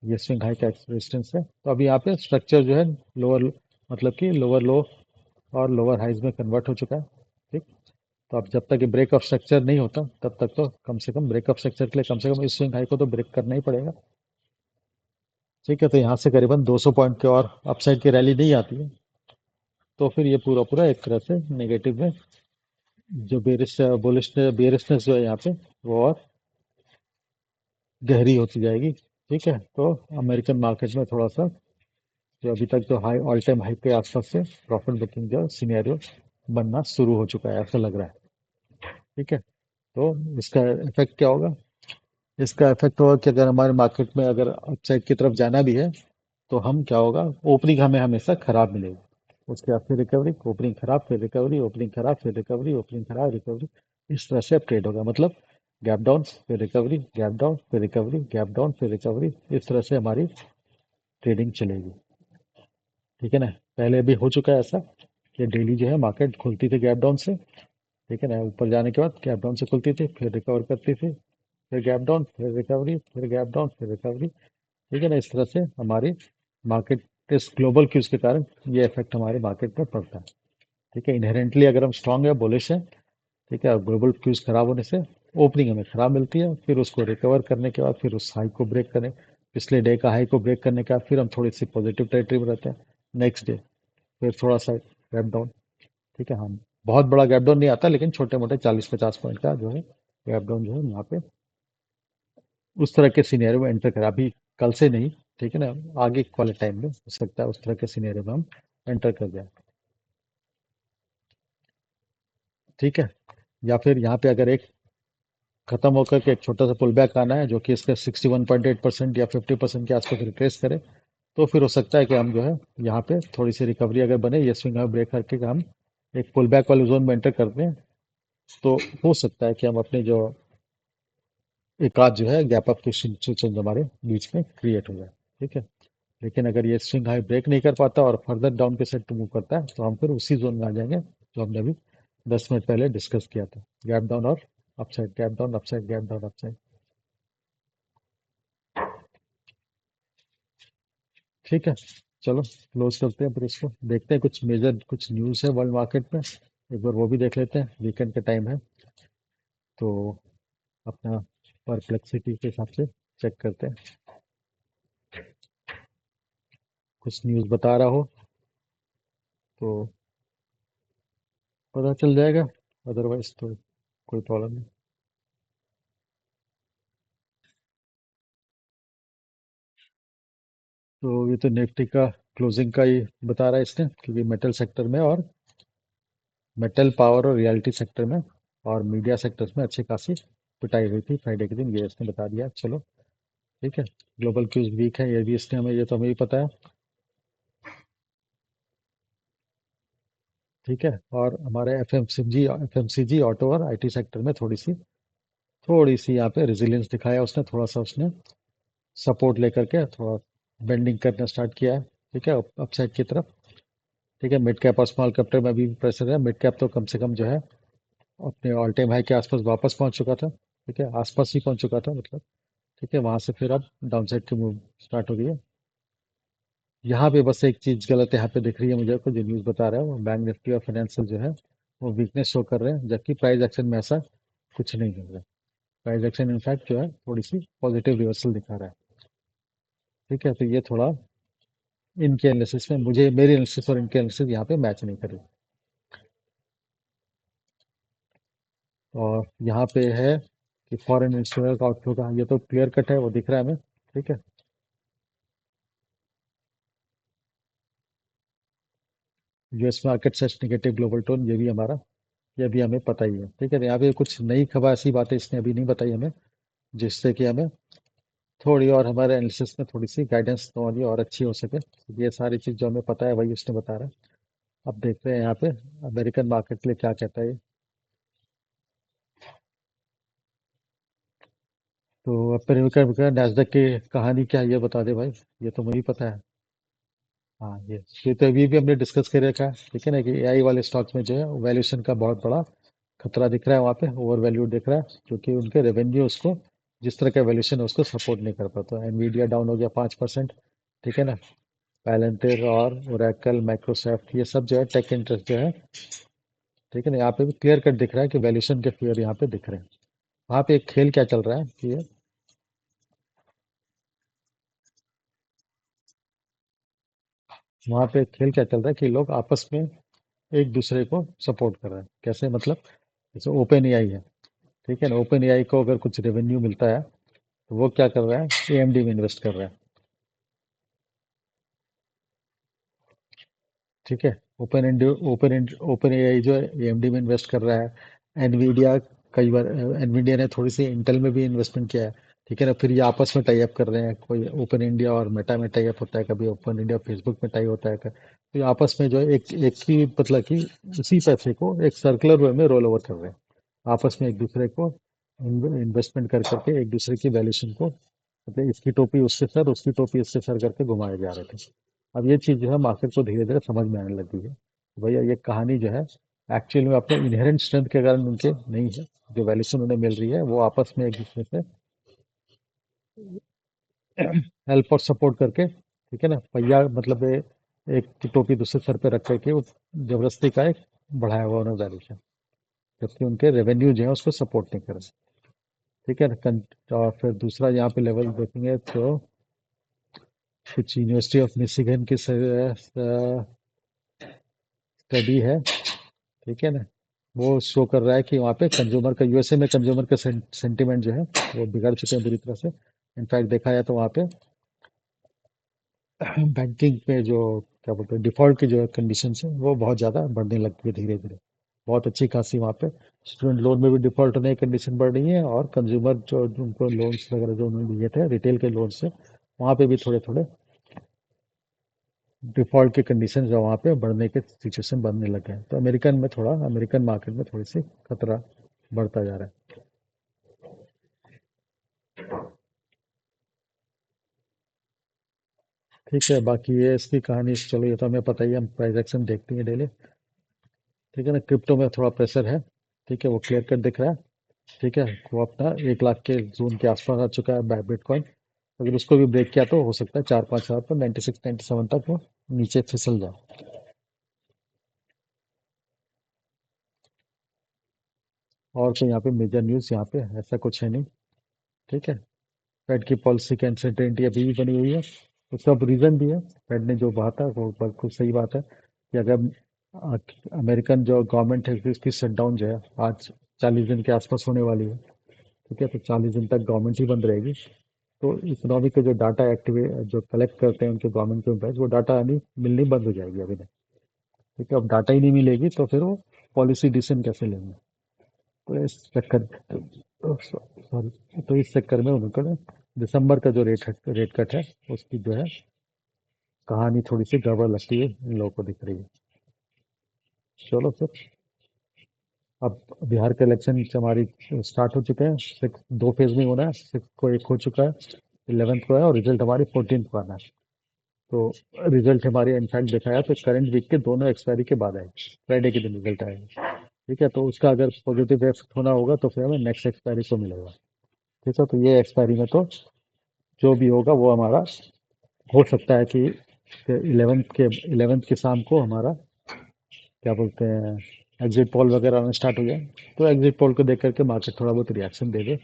[SPEAKER 1] ये स्विंग हाई का रेजिस्टेंस है। तो अभी यहाँ पे स्ट्रक्चर जो है लोअर, मतलब कि लोअर लो और लोअर हाइज में कन्वर्ट हो चुका है। ठीक। तो अब जब तक ये ब्रेक ऑफ स्ट्रक्चर नहीं होता तब तक तो कम से कम ब्रेक ऑफ स्ट्रक्चर के लिए कम से कम इस स्विंग हाई को तो ब्रेक करना ही पड़ेगा। ठीक है, तो यहाँ से करीबन 200 पॉइंट के और अपसाइड की रैली नहीं आती है, तो फिर ये पूरा पूरा एक तरह से नेगेटिव में जो बेरिशनेस जो है यहाँ पे वो और गहरी होती जाएगी। ठीक है, तो अमेरिकन मार्केट में थोड़ा सा जो अभी तक जो हाई ऑल टाइम हाई के आसपास से प्रॉफिट बुकिंग जो सिनेरियो बनना शुरू हो चुका है ऐसा लग रहा है। ठीक है, तो इसका इफेक्ट क्या होगा? इसका इफेक्ट होगा कि अगर हमारे मार्केट में अगर अपसाइड की तरफ जाना भी है, तो हम क्या होगा, ओपनिंग हमें हमेशा खराब मिलेगी। उसके बाद फिर रिकवरी, ओपनिंग खराब, फिर रिकवरी, ओपनिंग खराब, फिर रिकवरी, ओपनिंग खराब, रिकवरी। इस तरह से अब ट्रेड होगा, मतलब गैप डाउन फिर रिकवरी, गैप डाउन फिर रिकवरी, गैप डाउन फिर रिकवरी, इस तरह से हमारी ट्रेडिंग चलेगी। ठीक है ना, पहले भी हो चुका है ऐसा कि डेली जो है मार्केट खुलती थी गैप डाउन से। ठीक है ना, ऊपर जाने के बाद गैप डाउन से खुलती थी, फिर रिकवर करती थी, फिर गैप डाउन, फिर रिकवरी, फिर गैप डाउन, फिर रिकवरी। ठीक है ना, इस तरह से हमारी मार्केट, इस ग्लोबल क्यूज के कारण ये इफेक्ट हमारे मार्केट पर पड़ता है। ठीक है, इनहेरेंटली अगर हम स्ट्रांग है, बुलिश है, ठीक है, ग्लोबल क्यूज खराब होने से ओपनिंग हमें खराब मिलती है, फिर उसको रिकवर करने के बाद फिर उस हाई को ब्रेक करें, पिछले डे का हाई को ब्रेक करने के बाद फिर हम थोड़ी सी पॉजिटिव टेरिटरी में रहते हैं नेक्स्ट डे। फिर थोड़ा सा गैप डाउन। ठीक है, हाँ, बहुत बड़ा गैप डाउन नहीं आता, लेकिन छोटे मोटे 40-50 पॉइंट का जो है गैप डाउन जो है यहाँ पे उस तरह के सिनेरियो में एंटर करा अभी, कल से नहीं। ठीक है ना, आगे वाले टाइम में हो सकता है उस तरह के सिनेरियो में हम एंटर कर जाए। ठीक है, या फिर यहाँ पे अगर एक खत्म होकर के एक छोटा सा पुल बैक आना है जो कि इसके 61.8% या 50% के आसपास रिट्रेस करे, तो फिर हो सकता है कि हम जो है यहाँ पे थोड़ी सी रिकवरी अगर बने, ये स्विंग हमें ब्रेक करके हम एक पुल बैक वाले जोन में एंटर करते हैं, तो हो सकता है कि हम अपने जो एक आध जो है गैप अप की सिचुएशन हमारे बीच में क्रिएट हो जाए। ठीक है, लेकिन अगर ये स्विंग हाई ब्रेक नहीं कर पाता और फर्दर डाउन के साइड मूव करता है, तो हम फिर उसी जोन में आ जाएंगे जो हमने अभी 10 मिनट पहले डिस्कस किया था, गैप डाउन और upside, gap down upside, gap down upside. ठीक है, चलो क्लोज करते हैं, फिर इसको देखते हैं, कुछ मेजर कुछ न्यूज़ है वर्ल्ड मार्केट में, एक बार वो भी देख लेते हैं, वीकेंड का टाइम है तो अपना परप्लेक्सिटी के हिसाब से चेक करते हैं, कुछ न्यूज़ बता रहा हो तो पता चल जाएगा, अदरवाइज तो कोई प्रॉब्लम नहीं। तो ये तो निफ्टी का क्लोजिंग का ही बता रहा है इसने, क्योंकि मेटल सेक्टर में और मेटल पावर और रियलिटी सेक्टर में और मीडिया सेक्टर्स में अच्छी खासी पिटाई हुई थी फ्राइडे के दिन, ये इसने बता दिया। चलो ठीक है, ग्लोबल क्यूज वीक है, ये भी इसने हमें, ये तो हमें भी पता है। ठीक है, और हमारे एफएमसीजी ऑटो और आईटी सेक्टर में थोड़ी सी यहाँ पे रेजिलियंस दिखाया उसने, थोड़ा सा उसने सपोर्ट लेकर के थोड़ा बेंडिंग करना स्टार्ट किया है। ठीक है, अपसाइड की तरफ। ठीक है, मिड कैप और स्मॉल कैप में भी प्रेशर है, मिड कैप तो कम से कम जो है अपने ऑल टाइम हाई के आसपास वापस पहुंच चुका था। ठीक है, आसपास ही पहुंच चुका था मतलब। ठीक है, वहां से फिर अब डाउन साइड की मूव स्टार्ट हो गई है। यहाँ पे बस एक चीज गलत यहाँ पे दिख रही है मुझे को, जो न्यूज बता रहा है वो बैंक निफ्टी और फाइनेंशियल जो है वो वीकनेस शो कर रहे हैं, जबकि प्राइस एक्शन में ऐसा कुछ नहीं हो रहा है। प्राइस एक्शन इनफैक्ट जो है थोड़ी सी पॉजिटिव रिवर्सल दिखा रहा है। ठीक है, तो ये थोड़ा इनके एनालिसिस में मुझे, मेरी एनालिसिस और इनके एनालिसिस यहाँ पे मैच नहीं करी। और यहाँ पे है कि फॉरेन इन्वेस्टर का आउटफ्लो का, ये तो क्लियर कट है, वो दिख रहा है हमें। ठीक है, US market set negative global tone, ये भी हमारा, ये भी हमें पता ही है। ठीक है, तो यहाँ पे कुछ नई खबर ऐसी बातें इसने अभी नहीं बताई हमें, जिससे कि हमें थोड़ी और हमारे एनालिसिस में थोड़ी सी गाइडेंस हमारी और अच्छी हो सके। ये सारी चीज़ जो हमें पता है वही उसने बता रहा है। अब देखते हैं यहाँ पे अमेरिकन मार्केट के लिए क्या कहता है ये। तो अमेरिकन नैस्डैक की कहानी क्या है ये बता दे भाई, ये तो मुझे पता है। हाँ, ये तो अभी भी हमने डिस्कस कर रखा है। ठीक है ना, कि एआई वाले स्टॉक्स में जो है वैल्यूएशन का बहुत बड़ा खतरा दिख रहा है, वहाँ पे ओवर वैल्यू दिख रहा है, क्योंकि उनके रेवेन्यू उसको, जिस तरह का वैल्यूएशन है उसको सपोर्ट नहीं कर पाता। एनवीडिया डाउन हो गया 5%। ठीक है ना, पैलेंटिर और ओरेकल माइक्रोसॉफ्ट ये सब जो है टेक इंटरेस्ट जो है। ठीक है ना, यहाँ पे भी क्लियर कट दिख रहा है कि वैल्यूएशन के फियर यहाँ पे दिख रहे हैं। वहाँ पे एक खेल क्या चल रहा है कि वहाँ पे एक खेल क्या चल रहा है कि लोग आपस में एक दूसरे को सपोर्ट कर रहे हैं। कैसे मतलब, जैसे ओपन एआई है। ठीक है ना, ओपन एआई को अगर कुछ रेवेन्यू मिलता है तो वो क्या कर रहा है, एएमडी में इन्वेस्ट कर रहा है। ठीक है, ओपन एआई जो है एएमडी में इन्वेस्ट कर रहा है। एनवीडिया, कई बार एनवीडिया ने थोड़ी सी इंटेल में भी इन्वेस्टमेंट किया है। ठीक है ना, फिर ये आपस में टाई अप कर रहे हैं, कोई ओपन इंडिया और मेटा में टाई अप होता है, कभी ओपन इंडिया फेसबुक में टाई होता है। तो ये आपस में जो है एक ही मतलब कि उसी पैसे को एक सर्कुलर वे में रोल ओवर कर रहे हैं, आपस में एक दूसरे को इन्वेस्टमेंट कर करके एक दूसरे की वैल्यूएशन को, मतलब इसकी टोपी उसके सर, उसकी टोपी इसके सर करके घुमाए जा रहे थे। अब ये चीज़ जो है मार्केट को धीरे धीरे समझ में आने लगी है, भैया ये कहानी जो है एक्चुअल में अपने इनहेरेंट स्ट्रेंथ के कारण उनके नहीं है, जो वैल्यूशन उन्हें मिल रही है वो आपस में एक दूसरे से हेल्प और सपोर्ट करके। ठीक है ना, पहिया मतलब एक की टोपी दूसरे सर पे रख करके वो जबरदस्ती का एक बढ़ाया हुआ उन्होंने वैल्यूशन, जबकि उनके रेवेन्यू जो है उसको सपोर्ट नहीं कर रहे। ठीक है ना, और फिर दूसरा यहाँ पे लेवल देखेंगे तो कुछ यूनिवर्सिटी ऑफ मिशिगन की स्टडी है, ठीक है ना। वो शो कर रहा है कि वहाँ पे कंज्यूमर का, यूएसए में कंज्यूमर का सेंटिमेंट जो है वो बिगड़ चुके हैं बुरी तरह से। इनफैक्ट देखा जाए तो वहाँ पे बैंकिंग में जो क्या बोलते हैं डिफॉल्ट की जो कंडीशन है वो बहुत ज़्यादा बढ़ने लगती है धीरे धीरे। बहुत अच्छी खासी वहाँ पे स्टूडेंट लोन में भी डिफॉल्ट होने की कंडीशन बढ़ रही है, और कंज्यूमर जो उनको लोन्स वगैरह जो उन्होंने लिए थे रिटेल के लोन से, वहाँ पे भी थोड़े थोड़े डिफॉल्ट के कंडीशन जो वहाँ पे बढ़ने के सिचुएशन बनने लगे हैं। तो अमेरिकन मार्केट में थोड़ी सी खतरा बढ़ता जा रहा है। ठीक है, बाकी ये इसकी कहानी चलो ये तो हमें पता ही है, हम प्राइस एक्शन देखते हैं डेली। ठीक है ना, क्रिप्टो में थोड़ा प्रेशर है। ठीक है, वो क्लियर कट दिख रहा है। ठीक है, वो अपना 1 लाख के जोन के आसपास आ चुका है बिटकॉइन। अगर उसको भी ब्रेक किया तो हो सकता है 4-5 हज़ार पर 96-97 तक वो नीचे फिसल जाए। और तो यहाँ पे मेजर न्यूज़ यहाँ पे ऐसा कुछ है नहीं। ठीक है, फेड की पॉलिसी की अनसर्टेनिटी अभी भी बनी हुई है। उसका रीजन भी है, फेड ने जो कहा था वो बिल्कुल सही बात है कि अगर अ, अमेरिकन जो गवर्नमेंट है उसकी शटडाउन जो है आज 40 दिन के आसपास होने वाली है। ठीक है, तो 40 दिन तक गवर्नमेंट ही बंद रहेगी। तो इकोनॉमिक के जो डाटा एक्टिवेट जो कलेक्ट करते हैं उनके गवर्नमेंट के एम्प्लॉइज, वो डाटा आनी मिलनी बंद हो जाएगी अभी नहीं। ठीक है, अब डाटा ही नहीं मिलेगी तो फिर वो पॉलिसी डिसीजन कैसे लेंगे। तो इस चक्कर सॉरी तो इस चक्कर में उनको दिसंबर का जो रेट कट है उसकी जो है कहानी थोड़ी सी गड़बड़ लगती है, इन लोगों को दिख रही है। चलो फिर, अब बिहार के इलेक्शन हमारी स्टार्ट हो चुके हैं। सिक्स 2 फेज में होना है, 6 को एक हो चुका है, 11th को है, और रिजल्ट हमारी 14th को आना है। तो रिजल्ट हमारे इनफैक्ट देखा जाए तो करंट वीक के दोनों एक्सपायरी के बाद आएगी, फ्राइडे के दिन रिजल्ट आएगा। ठीक है, तो उसका अगर पॉजिटिव इफेक्ट होना होगा तो फिर हमें नेक्स्ट एक्सपायरी को मिलेगा। ठीक है, तो ये एक्सपायरी में तो जो भी होगा वो हमारा हो सकता है कि 11th के शाम को हमारा क्या बोलते हैं एग्जिट पोल वगैरह आना स्टार्ट हो जाए। तो एग्जिट पोल को देख करके मार्केट थोड़ा बहुत रिएक्शन दे दे,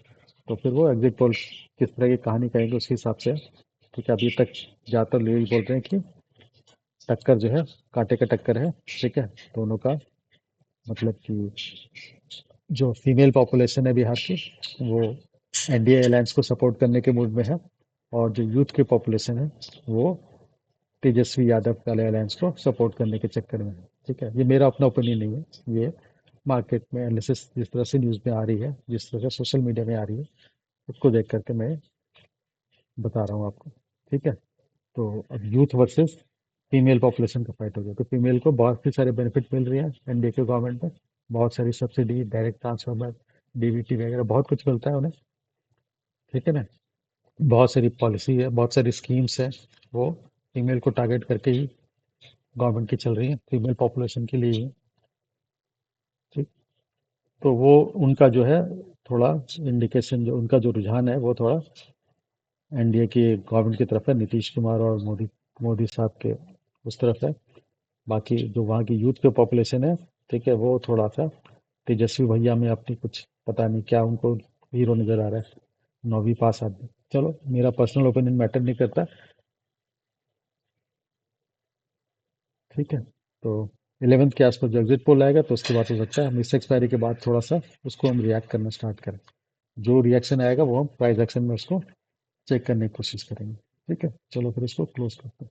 [SPEAKER 1] तो फिर वो एग्जिट पोल किस तरह की कहानी कहेंगे उसके हिसाब से। ठीक है, अभी तक ज़्यादातर लोग यही बोल रहे हैं कि टक्कर जो है कांटे का टक्कर है। ठीक है, दोनों का मतलब कि जो फीमेल पॉपुलेशन है बिहार की वो एनडीए अलायंस को सपोर्ट करने के मूड में है, और जो यूथ की पॉपुलेशन है वो तेजस्वी यादव वाले अलायंस को सपोर्ट करने के चक्कर में है। ठीक है, ये मेरा अपना ओपिनियन नहीं है, ये मार्केट में एनालिसिस जिस तरह से न्यूज़ में आ रही है, जिस तरह से सोशल मीडिया में आ रही है, उसको देख करके मैं बता रहा हूँ आपको। ठीक है, तो अब यूथ वर्सेस फीमेल पॉपुलेशन का फाइट हो गया, तो फीमेल को बहुत ही सारे बेनिफिट मिल रही है एनडीए के गवर्नमेंट में। बहुत सारी सब्सिडी, डायरेक्ट ट्रांसफार्मर, डीबीटी वगैरह बहुत कुछ मिलता है उन्हें। ठीक है ना, बहुत सारी पॉलिसी है, बहुत सारी स्कीम्स है, वो फीमेल को टारगेट करके ही गवर्नमेंट की चल रही है, फीमेल पॉपुलेशन के लिए ही। ठीक, तो वो उनका जो है थोड़ा इंडिकेशन, जो उनका जो रुझान है वो थोड़ा एनडीए की गवर्नमेंट की तरफ है, नीतीश कुमार और मोदी मोदी साहब के उस तरफ है। बाकी जो वहाँ की यूथ की पॉपुलेशन है, ठीक है, वो थोड़ा सा तेजस्वी भैया में अपनी कुछ पता नहीं क्या उनको हीरो नजर आ रहा है, 9वीं पास आदमी। चलो, मेरा पर्सनल ओपिनियन मैटर नहीं करता। ठीक है, तो 11th के आसपास जो एग्जिट पोल आएगा तो उसके बाद हो सकता है हम इस एक्सपायरी के बाद थोड़ा सा उसको हम रिएक्ट करना स्टार्ट करें। जो रिएक्शन आएगा वो हम प्राइस एक्शन में उसको चेक करने की कोशिश करेंगे। ठीक है, चलो फिर इसको क्लोज करते हैं।